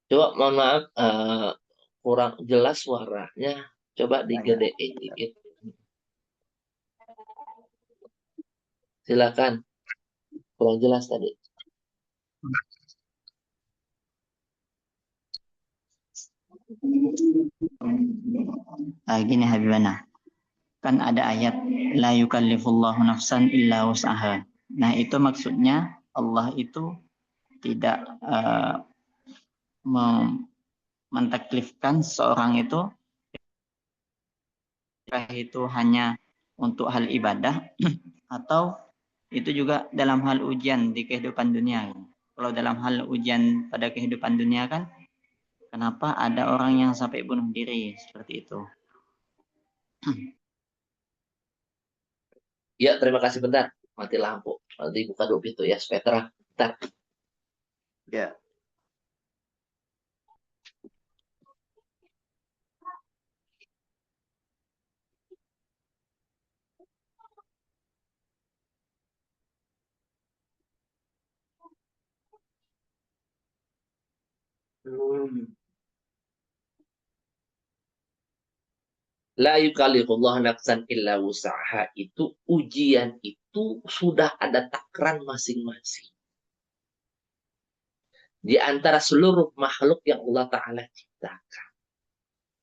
Coba mohon maaf kurang jelas suaranya. Coba digedein dikit. Silakan. Kurang jelas tadi. Gini Habibana, kan ada ayat la yukallifullahu nafsan illa wus'aha. Nah itu maksudnya Allah itu tidak mentaklifkan seorang itu hanya untuk hal ibadah atau itu juga dalam hal ujian di kehidupan dunia. Kalau dalam hal ujian pada kehidupan dunia kan Kenapa ada orang yang sampai bunuh diri seperti itu? Ya, terima kasih, bentar. Mati lampu. Nanti buka dulu pintu ya, supaya terang. Bentar. Ya. La yukallifullah nafsan illa wus'aha, itu ujian itu sudah ada takaran masing-masing. Di antara seluruh makhluk yang Allah Ta'ala ciptakan.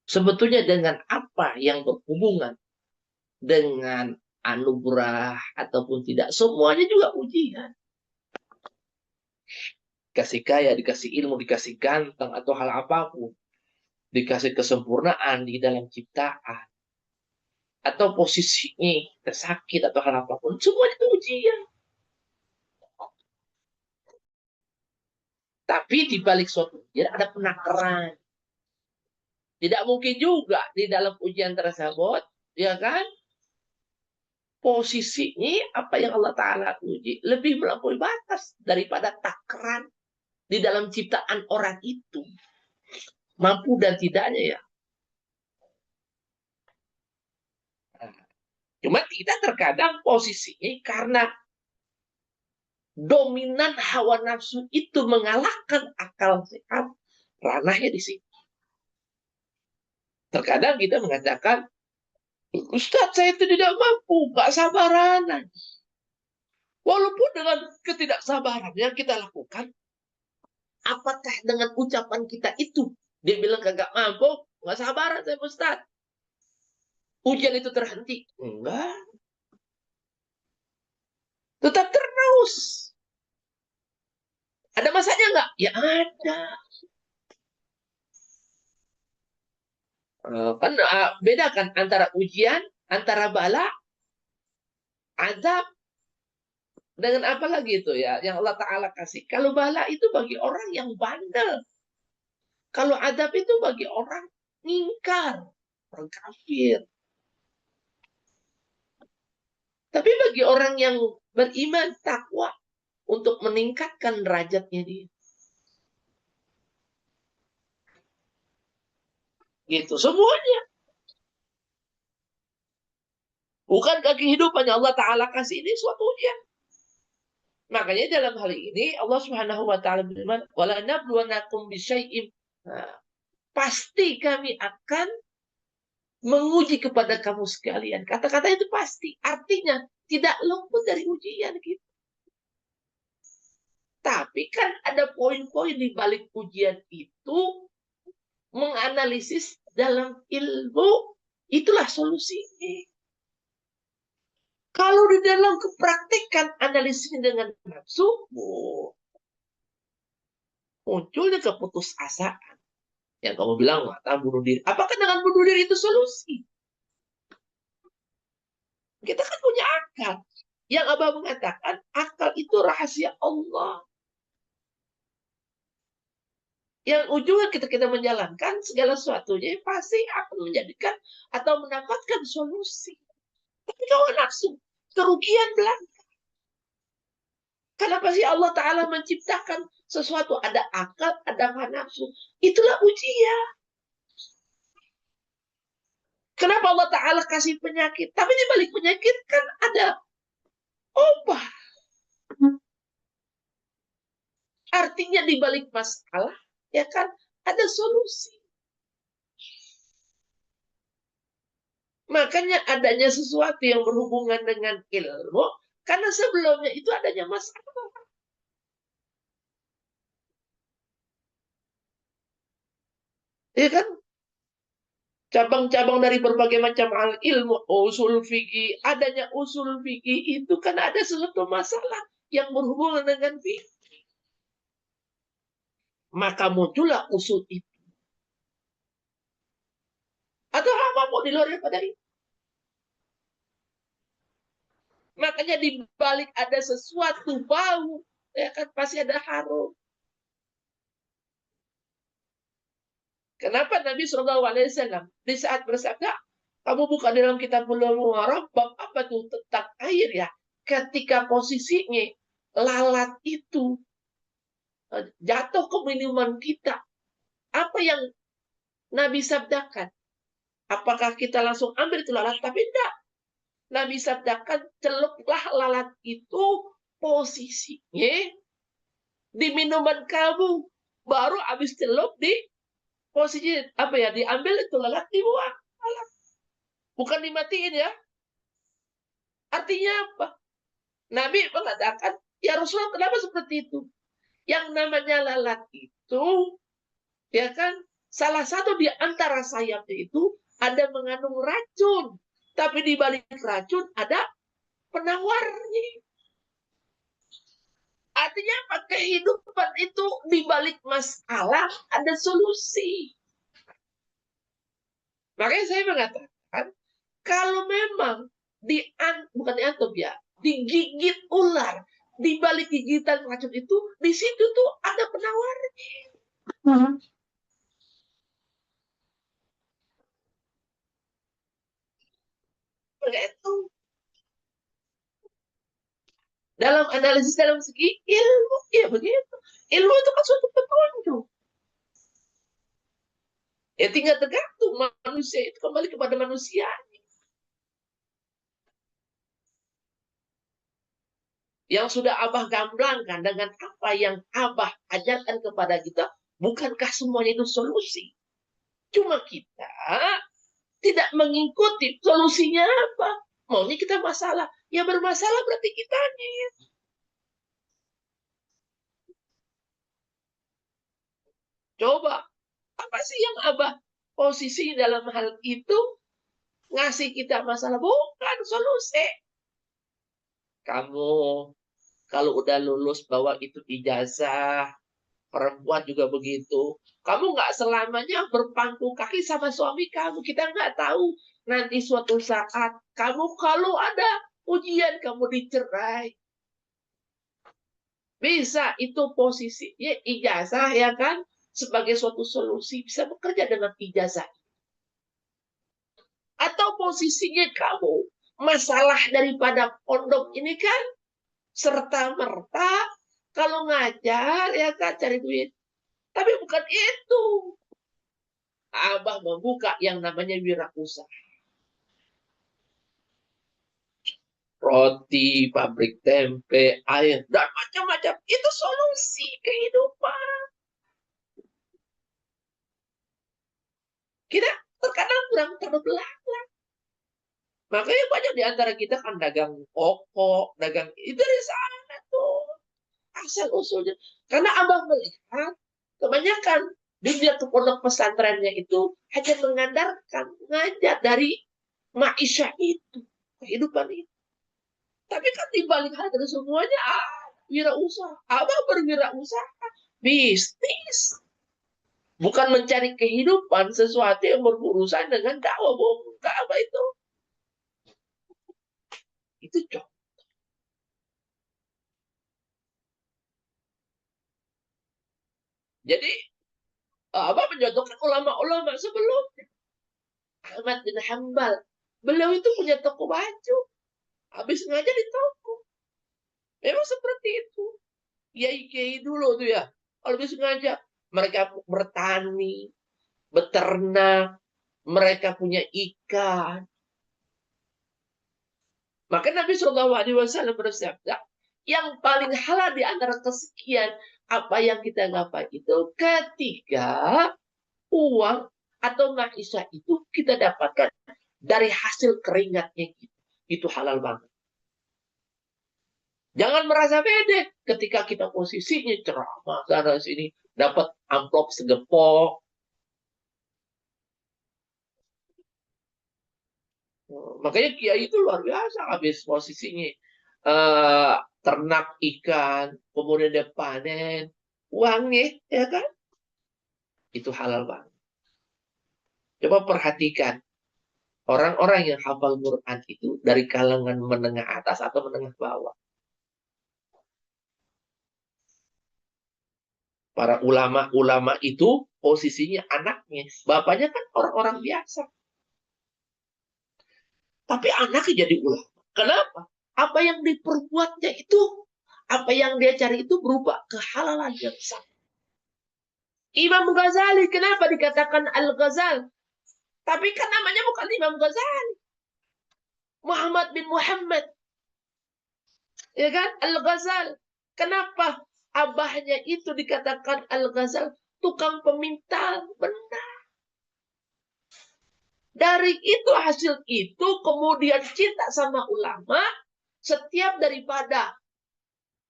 Sebetulnya dengan apa yang berhubungan dengan anugerah ataupun tidak, semuanya juga ujian. Dikasih kaya, dikasih ilmu, dikasih ganteng, atau hal apapun. Dikasih kesempurnaan di dalam ciptaan. Atau posisinya tersakit atau hal apapun. Semuanya itu ujian. Tapi di balik suatu ujian ada penakaran. Tidak mungkin juga di dalam ujian tersebut, ya kan, posisinya apa yang Allah Ta'ala uji lebih melampaui batas daripada takaran di dalam ciptaan orang itu. Mampu dan tidaknya ya. Cuma kita terkadang posisinya karena dominan hawa nafsu itu mengalahkan akal sehat, ranahnya di sini. Terkadang kita mengatakan, Ustadz, saya itu tidak mampu, gak sabaran. Walaupun dengan ketidaksabaran yang kita lakukan, apakah dengan ucapan kita itu dia bilang kagak mampu, gak sabaran saya Ustadz, ujian itu terhenti? Enggak. Tetap terus. Ada masanya enggak? Ya ada. Kan beda kan antara ujian, antara bala, azab, dengan apa lagi itu ya yang Allah Ta'ala kasih. Kalau bala itu bagi orang yang bandel. Kalau azab itu bagi orang ngingkar, orang kafir. Tapi bagi orang yang beriman, takwa, untuk meningkatkan derajatnya dia. Gitu, semuanya. Bukankah kehidupan yang Allah Ta'ala kasih ini suatu ujian? Makanya dalam hal ini Allah Subhanahu wa taala berfirman, "Wala nabluwannakum bisyai'in." Pasti kami akan menguji kepada kamu sekalian. Kata-kata itu pasti. Artinya tidak luput dari ujian gitu. Tapi kan ada poin-poin di balik ujian itu, menganalisis dalam ilmu, itulah solusinya. Kalau di dalam kepraktikan analisisnya dengan nafsu, munculnya keputusasaan. Yang kamu bilang, mata bunuh diri. Apakah dengan bunuh diri itu solusi? Kita kan punya akal. Yang Abah mengatakan, akal itu rahasia Allah. Yang ujungnya kita menjalankan segala sesuatunya, pasti akan menjadikan atau mendapatkan solusi. Tapi kalau nafsu, kerugian belaka. Kenapa sih Allah Ta'ala menciptakan sesuatu? Ada akal, ada nafsu. Itulah ujian. Kenapa Allah Ta'ala kasih penyakit? Tapi di balik penyakit kan ada obat. Artinya di balik masalah, ya kan, ada solusi. Makanya adanya sesuatu yang berhubungan dengan ilmu, karena sebelumnya itu adanya masalah. Ya kan? Cabang-cabang dari berbagai macam hal ilmu, usul fikih, adanya usul fikih itu kan ada sesuatu masalah yang berhubungan dengan fikih. Maka muncullah usul itu. Atau apapun di luar daripada itu. Makanya di balik ada sesuatu bau, ya kan pasti ada harum. Kenapa Nabi SAW di saat bersabda, kamu buka dalam kitab Bulughul Maram, bab apa tuh tentang air ya? Ketika posisinya lalat itu jatuh ke minuman kita, apa yang Nabi sabdakan? Apakah kita langsung ambil itu lalat? Tapi tidak. Nabi sabdakan, celuplah lalat itu posisinya di minuman kamu. Baru habis celup di posisi apa ya? Diambil itu lalat, dibuang. Lalat. Bukan dimatiin ya. Artinya apa? Nabi mengatakan, ya Rasulullah kenapa seperti itu? Yang namanya lalat itu, ya kan, salah satu di antara sayapnya itu ada mengandung racun. Tapi di balik racun ada penawarnya. Artinya apa? Kehidupan itu di balik masalah ada solusi. Makanya saya mengatakan, kalau memang bukan diantum ya, digigit ular, di balik gigitan racun itu, di situ tuh ada penawarnya. Begitu. Dalam analisis dalam segi ilmu, ya begitu. Ilmu itu kan suatu petunjuk. Ya tinggal tergantung manusia itu kembali kepada manusia. Yang sudah Abah gamblangkan dengan apa yang Abah ajarkan kepada kita, bukankah semuanya itu solusi? Cuma kita tidak mengikuti solusinya apa. Maunya kita masalah. Ya bermasalah berarti kitanya. Coba, apa sih yang Abah posisi dalam hal itu? Ngasih kita masalah, bukan solusi. Kamu kalau udah lulus bawa itu ijazah, perempuan juga begitu. Kamu nggak selamanya berpangku kaki sama suami kamu. Kita nggak tahu nanti suatu saat kamu kalau ada ujian kamu dicerai. Bisa itu posisinya ijazah ya kan sebagai suatu solusi bisa bekerja dengan ijazah. Atau posisinya kamu masalah daripada pondok ini kan serta merta kalau ngajar ya kan cari duit. Tapi bukan itu. Abah membuka yang namanya wirausaha. Roti, pabrik tempe, air, dan macam-macam. Itu solusi kehidupan. Kita terkadang kurang terbelakang. Makanya banyak di antara kita kan dagang pokok, dagang itu dari sana tuh. Asal usulnya. Karena Abah melihat kebanyakan dunia pondok pesantrennya itu hanya mengandalkan ngajar dari maisha itu, kehidupan itu. Tapi kan di balik hal itu semuanya wirausaha. Abah berwirausaha, bisnis. Bukan mencari kehidupan sesuatu yang berurusan dengan dakwah bohong Abah itu. Itu contoh. Jadi Abah mencontohkan ulama-ulama sebelumnya. Ahmad bin Hanbal. Beliau itu punya toko baju. Habis ngajar di toko. Memang seperti itu. Kiai-kiai dulu tuh ya. Kalau habis ngajar, mereka bertani, beternak, mereka punya ikan. Maka Nabi SAW bersabda, yang paling halal di antara kesekian apa yang kita gapai itu ketika uang atau maisha itu kita dapatkan dari hasil keringatnya kita. Itu halal banget. Jangan merasa pede ketika kita posisinya ceramah sana sini dapat amplop segepok. Makanya kiai itu luar biasa habis posisinya ternak ikan, kemudian dia panen uangnya, ya kan? Itu halal banget. Coba perhatikan orang-orang yang hafal Quran itu dari kalangan menengah atas atau menengah bawah. Para ulama-ulama itu posisinya anaknya. Bapaknya kan orang-orang biasa. Tapi anaknya jadi ulama. Kenapa? Apa yang diperbuatnya itu, apa yang dia cari itu berupa kehalalan yang sah. Imam Ghazali, kenapa dikatakan Al-Ghazal? Tapi kan namanya bukan Imam Ghazali. Muhammad bin Muhammad. Ya kan? Al-Ghazal. Kenapa abahnya itu dikatakan Al-Ghazal? Tukang pemintal. Benar. Dari itu, hasil itu, kemudian cinta sama ulama. Setiap daripada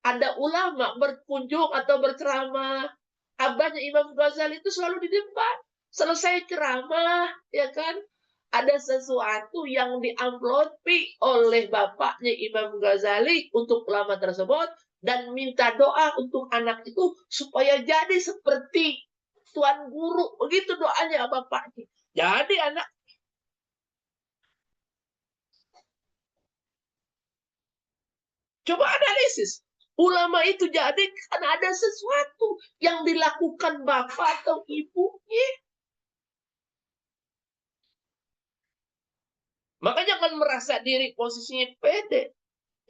ada ulama berkunjung atau berceramah, abahnya Imam Ghazali itu selalu di depan. Selesai ceramah, ya kan? Ada sesuatu yang diamplopi oleh bapaknya Imam Ghazali untuk ulama tersebut dan minta doa untuk anak itu supaya jadi seperti tuan guru. Begitu doanya bapaknya. Jadi anak. Coba analisis. Ulama itu jadi karena ada sesuatu yang dilakukan bapak atau ibunya. Maka jangan merasa diri posisinya pede.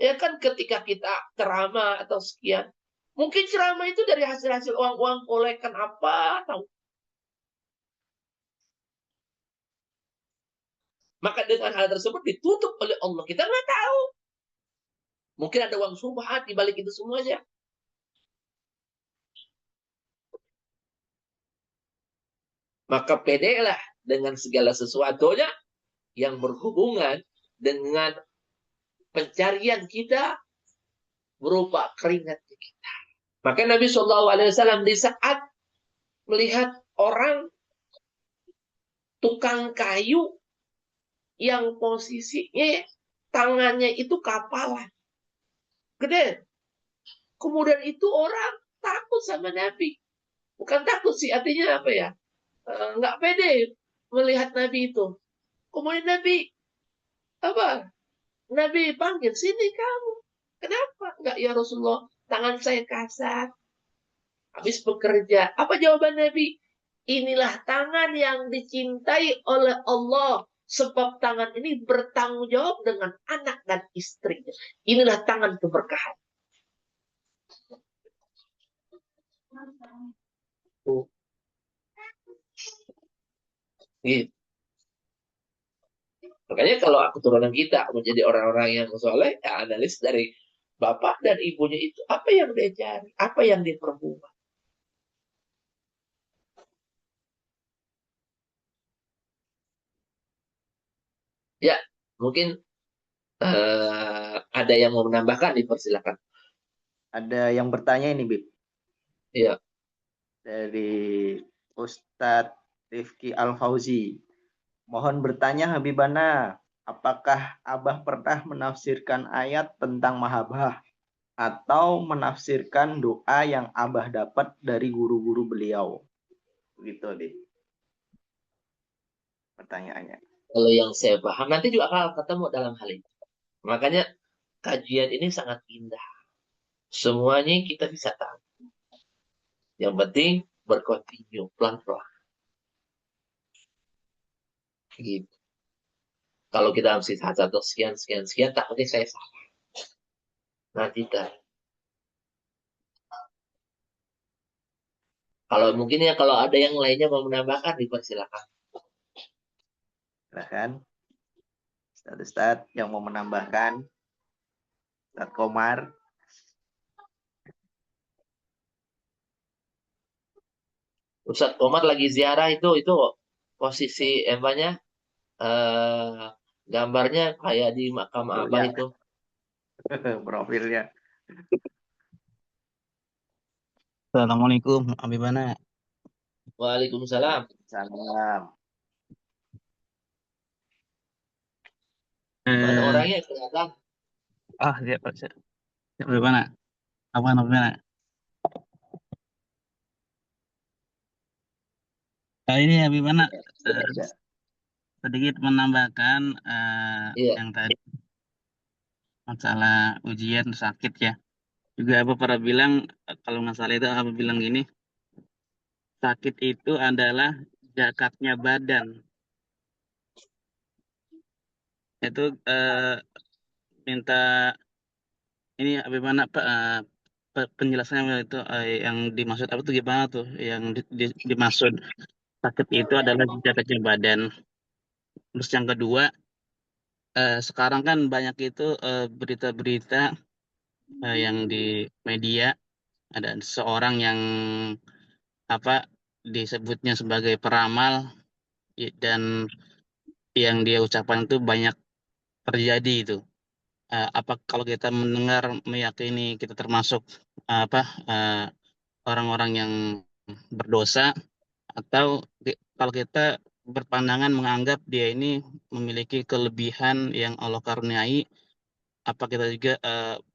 Ya kan ketika kita ceramah atau sekian. Mungkin ceramah itu dari hasil-hasil uang-uang kolekan apa. Tahu. Maka dengan hal tersebut ditutup oleh Allah. Kita nggak tahu. Mungkin ada uang subhat di balik itu semuanya. Maka pedelah dengan segala sesuatunya yang berhubungan dengan pencarian kita berupa keringat kita. Maka Nabi SAW di saat melihat orang tukang kayu yang posisinya tangannya itu kapalan. Gede. Kemudian itu orang takut sama Nabi. Bukan takut sih, artinya apa ya? Nggak pede melihat Nabi itu. Kemudian Nabi apa? Nabi panggil, sini kamu. Kenapa? Enggak ya Rasulullah, tangan saya kasar. Habis bekerja. Apa jawaban Nabi? Inilah tangan yang dicintai oleh Allah. Sebab tangan ini bertanggung jawab dengan anak dan istrinya. Inilah tangan keberkahan. Gitu. Makanya kalau keturunan kita menjadi orang-orang yang soleh, ya analis dari bapak dan ibunya itu. Apa yang dia cari? Apa yang dia perbuat? Ya, mungkin ada yang mau menambahkan, dipersilakan. Ada yang bertanya ini, Bib. Iya. Dari Ustadz Rifki Al-Fauzi. Mohon bertanya Habibana, apakah Abah pernah menafsirkan ayat tentang mahabbah atau menafsirkan doa yang Abah dapat dari guru-guru beliau? Begitu deh pertanyaannya. Kalau yang saya paham, nanti juga akan ketemu dalam hal itu. Makanya kajian ini sangat indah. Semuanya kita bisa tahu. Yang penting berkontinu, pelan-pelan. Gitu. Kalau kita mesti satu sekian, takutnya saya salah. Nanti kan. Kalau mungkin ya kalau ada yang lainnya mau menambahkan, dipersilakan. Silakan. Ustadz yang mau menambahkan. Ustadz Komar. Ustadz Komar lagi ziarah itu posisi empanya gambarnya kayak di makam Abah Ya. itu. Profilnya. Assalamualaikum, Habibana. Waalaikumsalam. Salam. Mana orangnya kelihatan? Siap, Pak. Siap, Habibana. Apa Habibana? Ini Habibana sedikit menambahkan Iya. yang tadi masalah ujian sakit ya. Juga Abah pernah bilang, kalau masalah itu Abah bilang gini, sakit itu adalah zakatnya badan. Itu minta ini bagaimana Pak penjelasannya itu yang dimaksud apa tuh gimana tuh yang dimaksud sakit itu adalah zakatnya badan. Terus yang kedua, sekarang kan banyak itu berita-berita yang di media ada seorang yang apa disebutnya sebagai peramal dan yang dia ucapkan itu banyak terjadi itu. Apa kalau kita mendengar meyakini kita termasuk apa eh, orang-orang yang berdosa atau kalau kita berpandangan menganggap dia ini memiliki kelebihan yang Allah karuniai, apa kita juga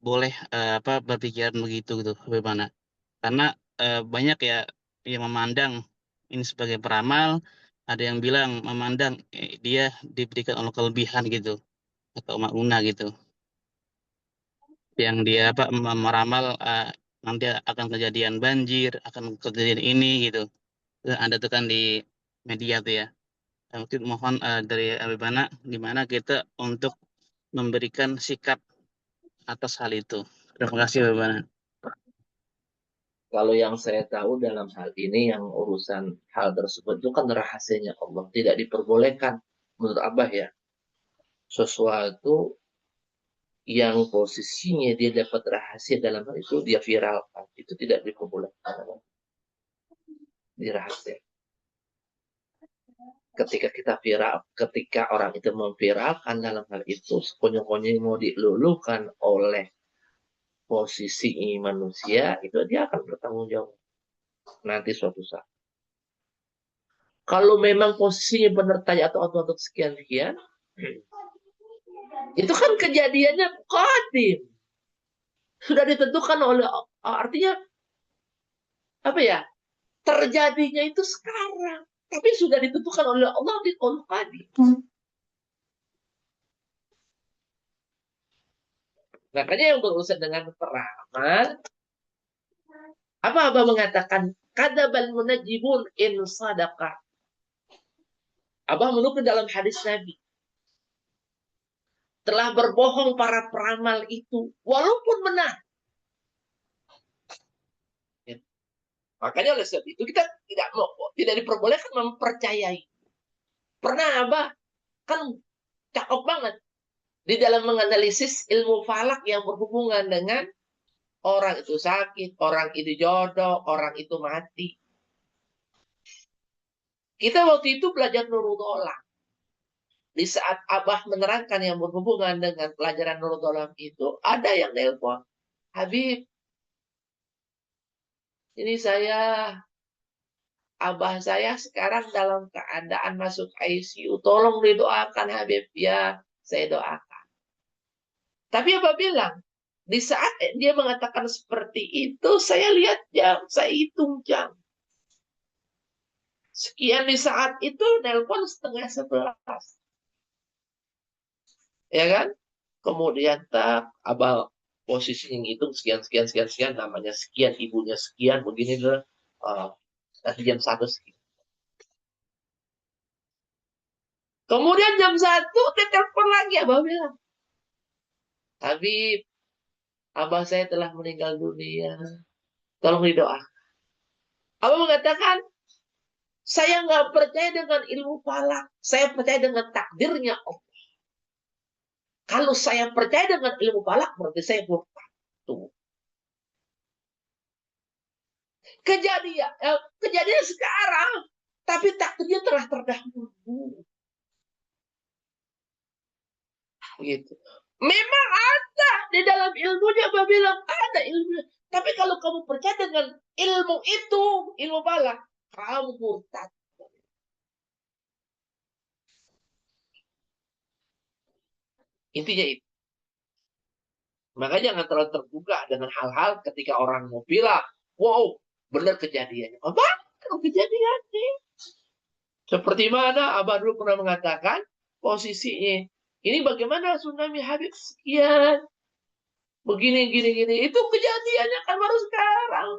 boleh apa berpikiran begitu gitu bagaimana? Karena banyak ya yang memandang ini sebagai peramal, ada yang bilang memandang dia diberikan Allah kelebihan gitu atau makuna gitu, yang dia apa meramal nanti akan kejadian banjir, akan kejadian ini gitu. Ada tuh kan di media tuh ya. Mungkin mohon dari Abimana gimana kita untuk memberikan sikap atas hal itu. Terima kasih Abimana. Kalau yang saya tahu dalam hal ini, yang urusan hal tersebut itu kan rahasianya Allah. Tidak diperbolehkan menurut Abah ya. Sesuatu yang posisinya dia dapat rahasia dalam hal itu, dia viralkan. Itu tidak diperbolehkan. Di rahasia. Ketika orang itu memviralkan dalam hal itu, sekonyong-konyong mau diluluhkan oleh posisi manusia, itu dia akan bertanggung jawab nanti suatu saat. Kalau memang posisinya benar tanya atau sekian-sekian, itu kan kejadiannya qadim. Sudah ditentukan oleh, artinya apa ya? Terjadinya itu sekarang. Tapi sudah ditentukan oleh Allah di qadim. Makanya yang berurusan dengan peramal, apa Abah mengatakan kadabal munajibun in sadaqah. Abah menukil dalam hadis Nabi. Telah berbohong para peramal itu walaupun benar. Ya. Makanya oleh sebab itu kita tidak diperbolehkan mempercayai. Pernah Abah kan cakep banget di dalam menganalisis ilmu falak yang berhubungan dengan orang itu sakit, orang itu jodoh, orang itu mati. Kita waktu itu belajar Nurul Dolam. Di saat Abah menerangkan yang berhubungan dengan pelajaran Nurul Dolam itu, ada yang nelpon. Habib, ini Abah saya sekarang dalam keadaan masuk ICU. Tolong didoakan Habib. Ya, saya doakan. Tapi Abah bilang, di saat dia mengatakan seperti itu, saya lihat jam, saya hitung jam. Sekian di saat itu, nelpon 10:30. Ya kan? Kemudian Abah posisinya ngitung sekian, namanya sekian, ibunya sekian, begini lah. Nanti jam 1 sekian. Kemudian jam 1, dia telepon lagi, Abah bilang, Habib, Abah saya telah meninggal dunia. Tolong didoakan. Abah mengatakan, saya nggak percaya dengan ilmu falak. Saya percaya dengan takdirnya Allah. Kalau saya percaya dengan ilmu falak, berarti saya murtad. Tuh. Kejadian sekarang, tapi takdirnya telah terdahulu. Gitu. Memang ada di dalam ilmunya, Abah bilang ada ilmunya. Tapi kalau kamu percaya dengan ilmu itu, ilmu falak, kamu murtad. Intinya itu. Makanya jangan terlalu terbuka dengan hal-hal ketika orang mau bilang, wow, benar kejadiannya. Apa? Kejadiannya. Seperti mana Abah dulu pernah mengatakan, posisinya. Ini bagaimana tsunami Habib sekian. Begini, gini. Itu kejadiannya kan baru sekarang.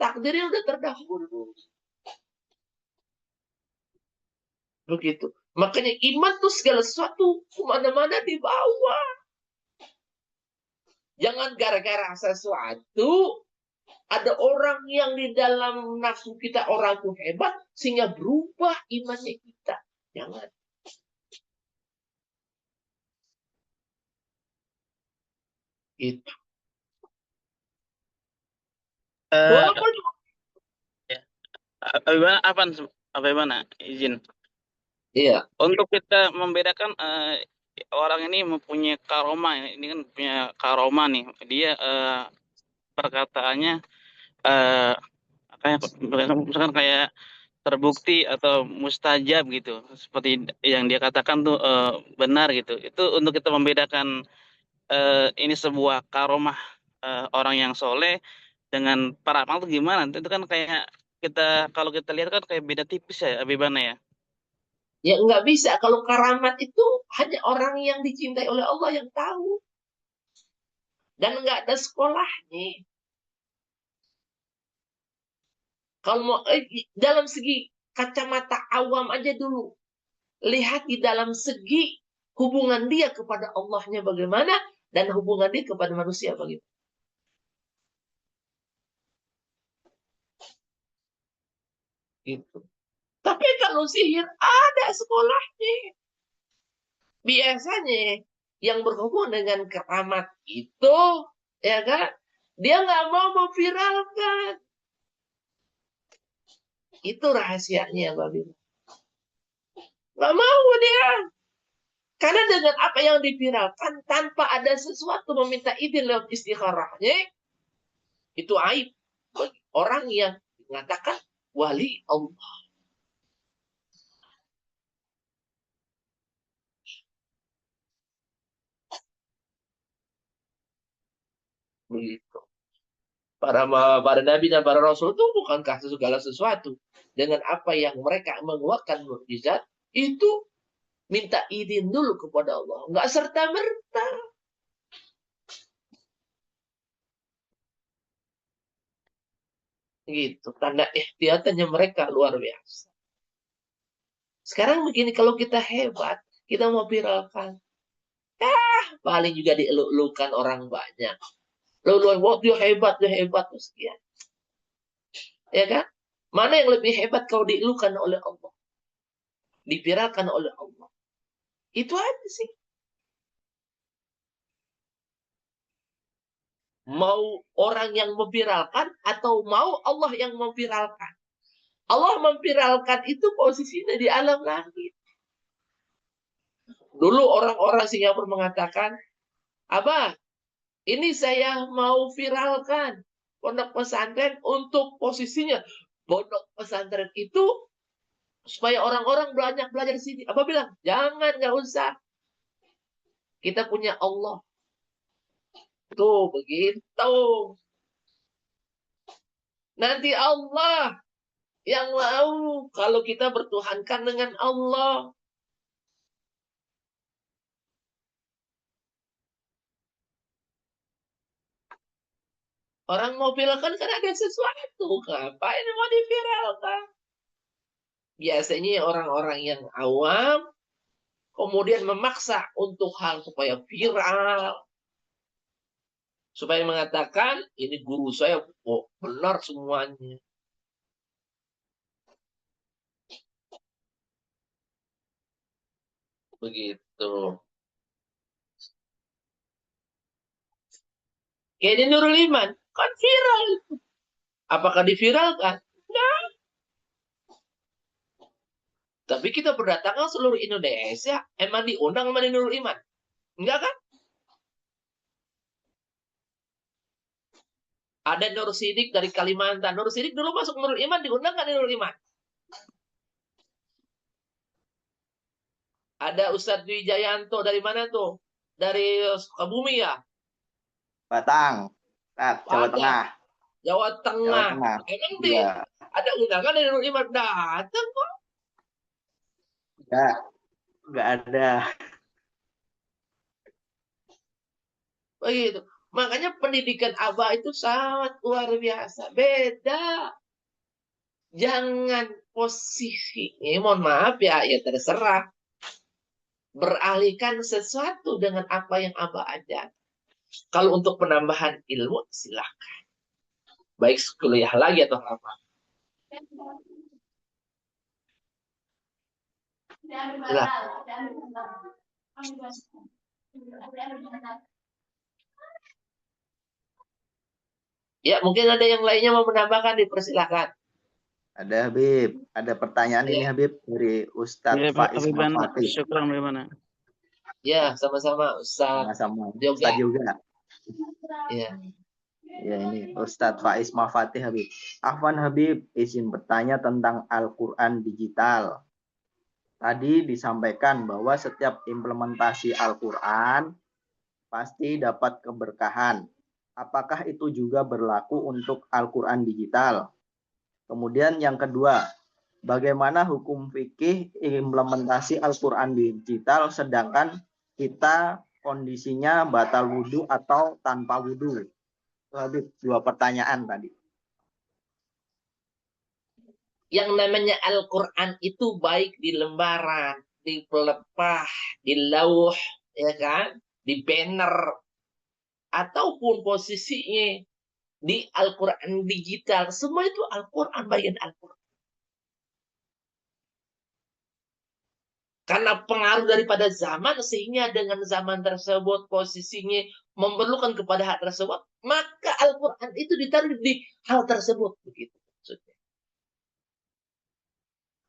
Takdirnya udah terdahulu. Begitu. Makanya iman tuh segala sesuatu kemana-mana dibawa. Jangan gara-gara sesuatu ada orang yang di dalam nafsu kita orang itu hebat sehingga berubah imannya kita. Jangan. Itu. Eh, Walaupun ya. Apa izin iya, untuk kita membedakan orang ini mempunyai karoma, ini kan punya karoma nih, dia perkataannya kayak misalkan kayak terbukti atau mustajab gitu, seperti yang dia katakan tuh benar gitu. Itu untuk kita membedakan ini sebuah karomah orang yang soleh dengan para amal tuh gimana? Itu kan kayak kita kalau kita lihat kan kayak beda tipis ya, Abibana ya. ya nggak bisa. Kalau karamat itu hanya orang yang dicintai oleh Allah yang tahu. Dan nggak ada sekolahnya. Kalau mau dalam segi kacamata awam aja dulu. Lihat di dalam segi hubungan dia kepada Allahnya bagaimana dan hubungan dia kepada manusia bagaimana. Gitu. Tapi kalau sihir ada sekolahnya. Biasanya yang berhubungan dengan keramat itu, ya kan, dia nggak mau memviralkan. Itu rahasianya, Babi. Nggak mau dia. Karena dengan apa yang diviralkan, tanpa ada sesuatu meminta izin lewat istikharahnya, itu aib bagi orang yang mengatakan wali Allah. Begitu. Para nabi dan para rasul itu bukankah segala sesuatu dengan apa yang mereka menguatkan mukjizat itu minta izin dulu kepada Allah, nggak serta merta. Gitu, tanda ikhtiatannya mereka luar biasa. Sekarang begini, kalau kita hebat, kita mau viralkan, paling juga dieluk-elukan orang banyak. Lalu, wah dia hebat, sekian. Ya kan? Mana yang lebih hebat kalau dielukkan oleh Allah? Diviralkan oleh Allah. Itu aja sih. Mau orang yang memviralkan atau mau Allah yang memviralkan. Allah memviralkan itu posisinya di alam langit. Dulu orang-orang Singapura mengatakan, Abah, ini saya mau viralkan pondok pesantren untuk posisinya. Pondok pesantren itu supaya orang-orang banyak belajar di sini. Abah bilang, jangan, nggak usah. Kita punya Allah. Tuh, begitu. Nanti Allah yang mau kalau kita bertuhankan dengan Allah. Orang mau viralkan kan ada sesuatu. Ngapain mau diviralkan? Biasanya orang-orang yang awam kemudian memaksa untuk hal supaya viral. Supaya mengatakan, ini guru saya benar semuanya. Begitu. Kayak di Nurul Iman, kan viral. Apakah diviralkan? Nah, tapi kita berdatangan seluruh Indonesia, emang diundang sama di Nurul Iman? Enggak kan? Ada Nur Sidik dari Kalimantan. Nur Sidik dulu masuk Nurul Iman, diundang kan di Nurul Iman? Ada Ustadz Dwi Jayanto dari mana tuh? Dari Sukabumi ya? Batang, Jawa Tengah. Jawa Tengah. Emang Iya. ada undangan dari Nurul Iman? Datang kok. Nggak ada. Begitu. Makanya pendidikan ABA itu sangat luar biasa. Beda. Jangan posisinya, mohon maaf ya, ya terserah. Beralihkan sesuatu dengan apa yang ABA ajar. Kalau untuk penambahan ilmu, silahkan. Baik kuliah lagi atau apa. Ya, mungkin ada yang lainnya mau menambahkan, dipersilakan. Ada Habib, ada pertanyaan ini Ya, Habib dari Ustadz Ya, Faiz Habibana, Mafatih. syukran Habibana. ya sama-sama Ustaz Sama-sama. Yoga. Ustadz juga. Ya. Ya ini Ustadz Faiz Mafatih Habib. Afwan Habib, izin bertanya tentang Al-Quran digital. Tadi disampaikan bahwa setiap implementasi Al-Quran pasti dapat keberkahan. Apakah itu juga berlaku untuk Al-Quran digital? Kemudian yang kedua, bagaimana hukum fikih implementasi Al-Quran digital sedangkan kita kondisinya batal wudhu atau tanpa wudhu? Habib, 2 pertanyaan tadi. Yang namanya Al-Quran itu baik di lembaran, di pelepah, di lauh, ya kan, di banner, ataupun posisinya di Al-Quran digital. Semua itu Al-Quran, bagian Al-Quran. Karena pengaruh daripada zaman, sehingga dengan zaman tersebut posisinya memerlukan kepada hal tersebut, maka Al-Quran itu ditaruh di hal tersebut. Begitu maksudnya.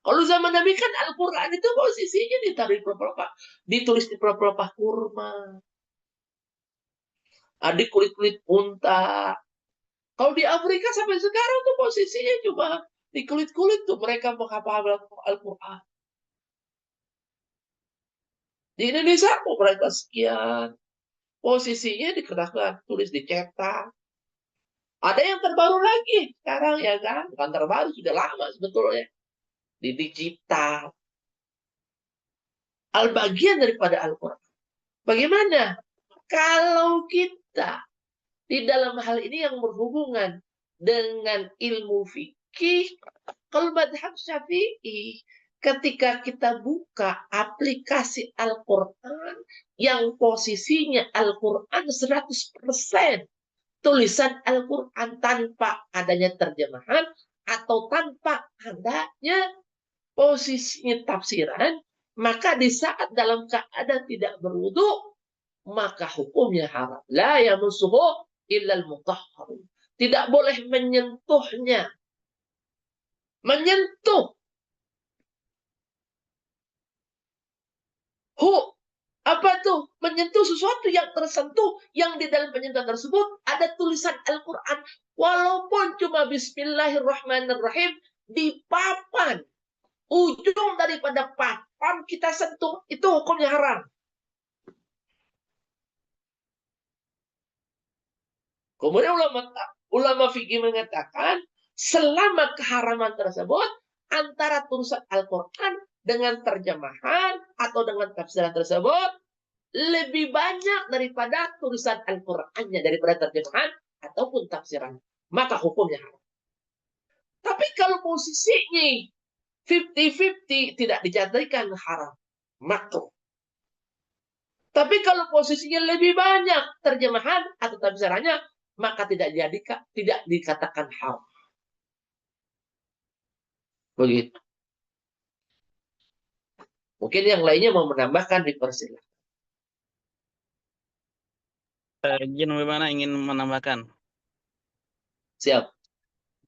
Kalau zaman Nabi kan Al-Quran itu posisinya ditaruh di pelepah, ditulis di pelepah kurma, di kulit-kulit unta. Kalau di Afrika sampai sekarang tuh posisinya cuma di kulit-kulit tuh mereka menghafal Al-Quran. Di Indonesia kok mereka sekian. Posisinya dikatakan tulis dicetak. Ada yang terbaru lagi sekarang ya kan? Bukan terbaru, sudah lama sebetulnya. Di digital. Al-bagian daripada Al-Quran. Bagaimana? Kalau kita di dalam hal ini yang berhubungan dengan ilmu fikih, kalau madhab Syafi'i, ketika kita buka aplikasi Al-Quran yang posisinya Al-Quran 100%, tulisan Al-Quran tanpa adanya terjemahan atau tanpa adanya posisinya tafsiran, maka di saat dalam keadaan tidak berwudu, maka hukumnya haram. La yamussuhu illal mutahharun. Tidak boleh menyentuhnya. Menyentuh. Apa tuh? Menyentuh sesuatu yang tersentuh, yang di dalam penyentuhan tersebut ada tulisan Al-Quran. Walaupun cuma Bismillahirrahmanirrahim di papan. Ujung daripada papan kita sentuh, itu hukumnya haram. Kemudian ulama fikih mengatakan, selama keharaman tersebut, antara tulisan Al-Quran dengan terjemahan atau dengan tafsiran tersebut, lebih banyak daripada tulisan Al-Qurannya, daripada terjemahan ataupun tafsiran. Maka hukumnya haram. Tapi kalau posisinya 50-50 tidak dijadikan haram. Makruh. Tapi kalau posisinya lebih banyak terjemahan atau tafsirannya, maka tidak dikatakan haram. Begitu. Mungkin yang lainnya mau menambahkan, dipersilakan. Izin Habibana ingin menambahkan Siap.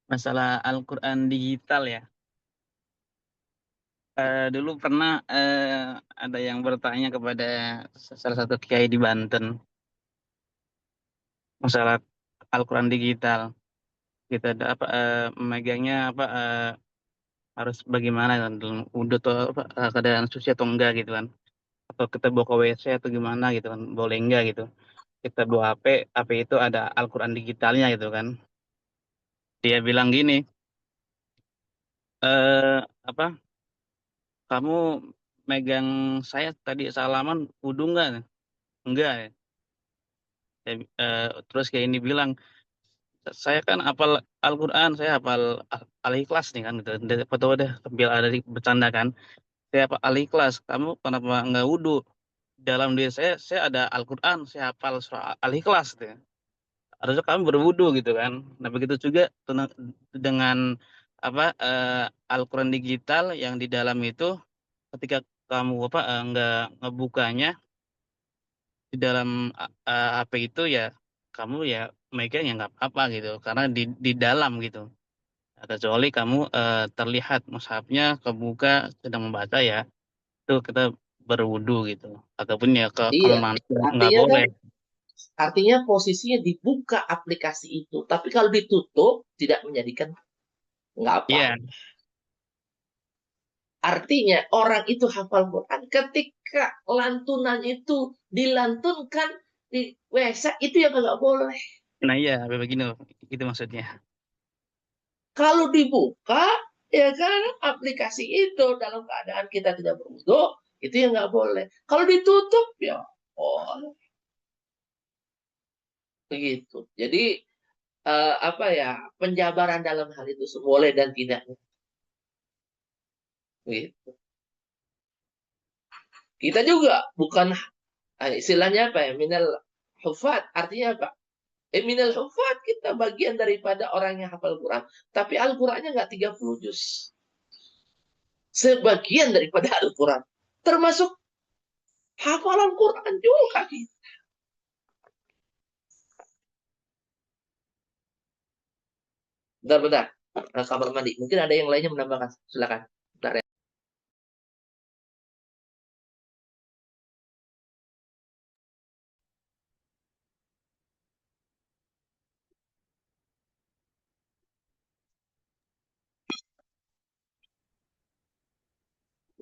masalah Al-Quran digital ya. Dulu pernah ada yang bertanya kepada salah satu kiai di Banten masalah Al-Quran digital. Kita ada memegangnya harus bagaimana kan, dalam wudhu atau keadaan suci atau enggak gitu kan, atau kita bawa ke WC atau gimana gitu kan, boleh enggak gitu. Kita bawa HP itu ada Al-Quran digitalnya gitu kan. Dia bilang gini, apa, kamu megang saya tadi salaman wudhu enggak? Enggak ya. Terus kayak ini bilang, saya kan hafal Al-Quran, saya hafal Al-Ikhlas nih kan, gitu. Foto deh, sambil ada di bercanda kan. Saya hafal Al-Ikhlas, kamu kenapa nggak wudhu? Dalam diri saya ada Al-Quran, saya hafal surah Al-Ikhlas gitu. Harusnya kamu berwudhu gitu kan. Nah begitu juga dengan Al-Quran digital yang di dalam itu, ketika kamu nggak ngebukanya di dalam HP itu, ya kamu ya megang ya nggak apa-apa gitu, karena di dalam gitu. Nah, kecuali kamu terlihat mushafnya kebuka sedang membaca, ya itu kita berwudu gitu, ataupun ya Iya, kalau langsung nggak artinya kan, boleh. artinya posisinya dibuka aplikasi itu, tapi kalau ditutup tidak menjadikan nggak apa. Iya, Artinya orang itu hafal Quran ketika lantunan itu dilantunkan di WhatsApp itu yang nggak boleh. nah iya begini loh, itu maksudnya. Kalau dibuka, ya kan, aplikasi itu dalam keadaan kita tidak berwudu, itu yang nggak boleh. Kalau ditutup, ya boleh. Begitu. Jadi penjabaran dalam hal itu boleh dan tidaknya. Gitu. Kita juga bukan istilahnya apa ya? Minal hufat, artinya apa? Minal hufat, kita bagian daripada orang yang hafal Quran, tapi Al-Qurannya nggak 30 juz. Sebagian daripada Al-Quran. Termasuk hafalan Quran juga. Bentar. Kamar mandi. Mungkin ada yang lainnya menambahkan. Silakan. Bentar ya.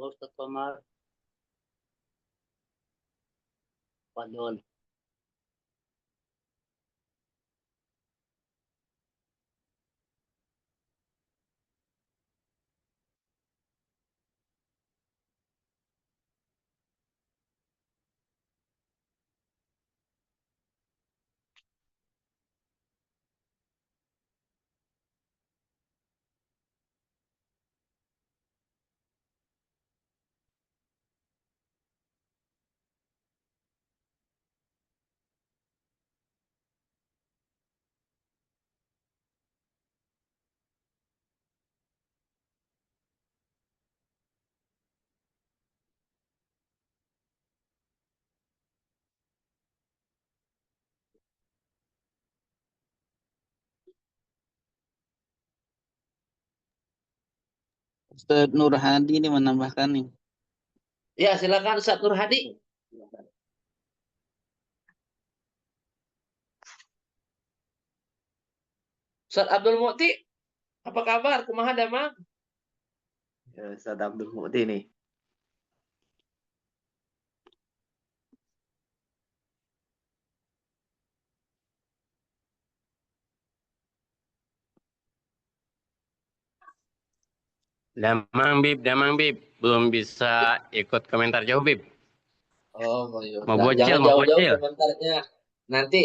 Ustaz Komar, Fadol. Ustaz Nur Hadi ini menambahkan nih. Ya, silakan Ustaz Nur Hadi. Ustaz Abdul Mukti, apa kabar? Kumaha damang? Ya, Ustaz Abdul Mukti nih. Damang Bib, belum bisa ikut komentar jauh Bib. Oh, Mau jangan bocil, mau jauh-jauh bocil. komentarnya. Nanti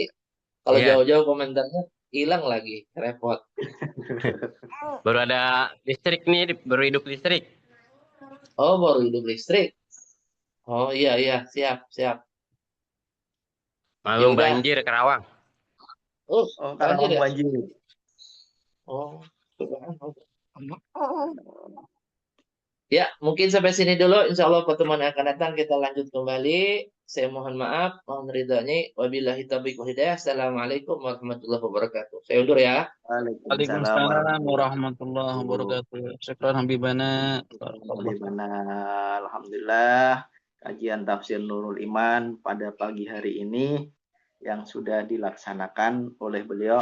kalau Iya, jauh-jauh komentarnya hilang lagi, repot. baru ada listrik nih, baru hidup listrik. Oh, baru hidup listrik. Oh iya, siap. Ya Malu udah. banjir Karawang. Oh, Oh, banjir Karawang ya? banjir. Oh, ya, mungkin sampai sini dulu. Insya Allah pertemuan yang akan datang kita lanjut kembali. Saya mohon maaf, mohon ridhonya. Wabillahi taufiq wal hidayah. Assalamualaikum warahmatullahi wabarakatuh. Saya undur ya. Waalaikumsalam Waalaikumsalam warahmatullahi warahmatullahi wabarakatuh. wabarakatuh. Syukran Habibana. Barakallah. Bagaimana? Alhamdulillah, kajian tafsir Nurul Iman pada pagi hari ini yang sudah dilaksanakan oleh beliau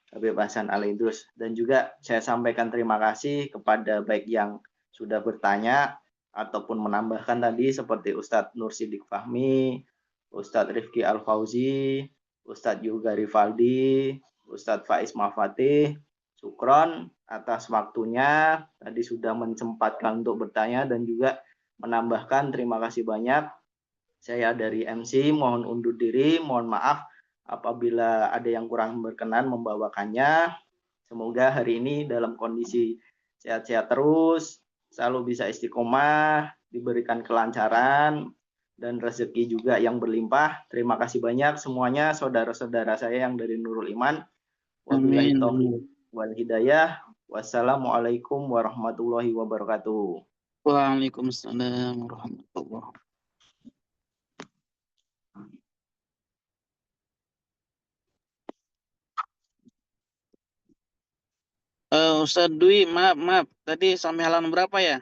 Habib Hasan Al-Idrus. Dan juga saya sampaikan terima kasih kepada baik yang sudah bertanya ataupun menambahkan tadi seperti Ustadz Nur Sidik Fahmi, Ustadz Rifki Al-Fauzi, Ustadz Yuga Rivaldi, Ustadz Faiz Mafatih. Syukron atas waktunya, tadi sudah menyempatkan untuk bertanya dan juga menambahkan. Terima kasih banyak. Saya dari MC mohon undur diri, mohon maaf apabila ada yang kurang berkenan membawakannya. Semoga hari ini dalam kondisi sehat-sehat terus, selalu bisa istiqomah, diberikan kelancaran, dan rezeki juga yang berlimpah. Terima kasih banyak semuanya saudara-saudara saya yang dari Nurul Iman. Wabillahi Amin. taufiq wal hidayah. Wassalamualaikum warahmatullahi wabarakatuh. Waalaikumsalam warahmatullahi. Ustaz Dwi, maaf. Tadi sampai halaman berapa ya?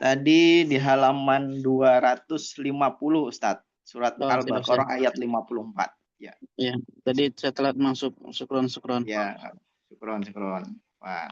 Tadi di halaman 250 Ustadz. Surat Oh, Al-Baqarah ayat 54. Ya. Ya, tadi saya telat masuk. Syukron. Ya, syukron. Wah.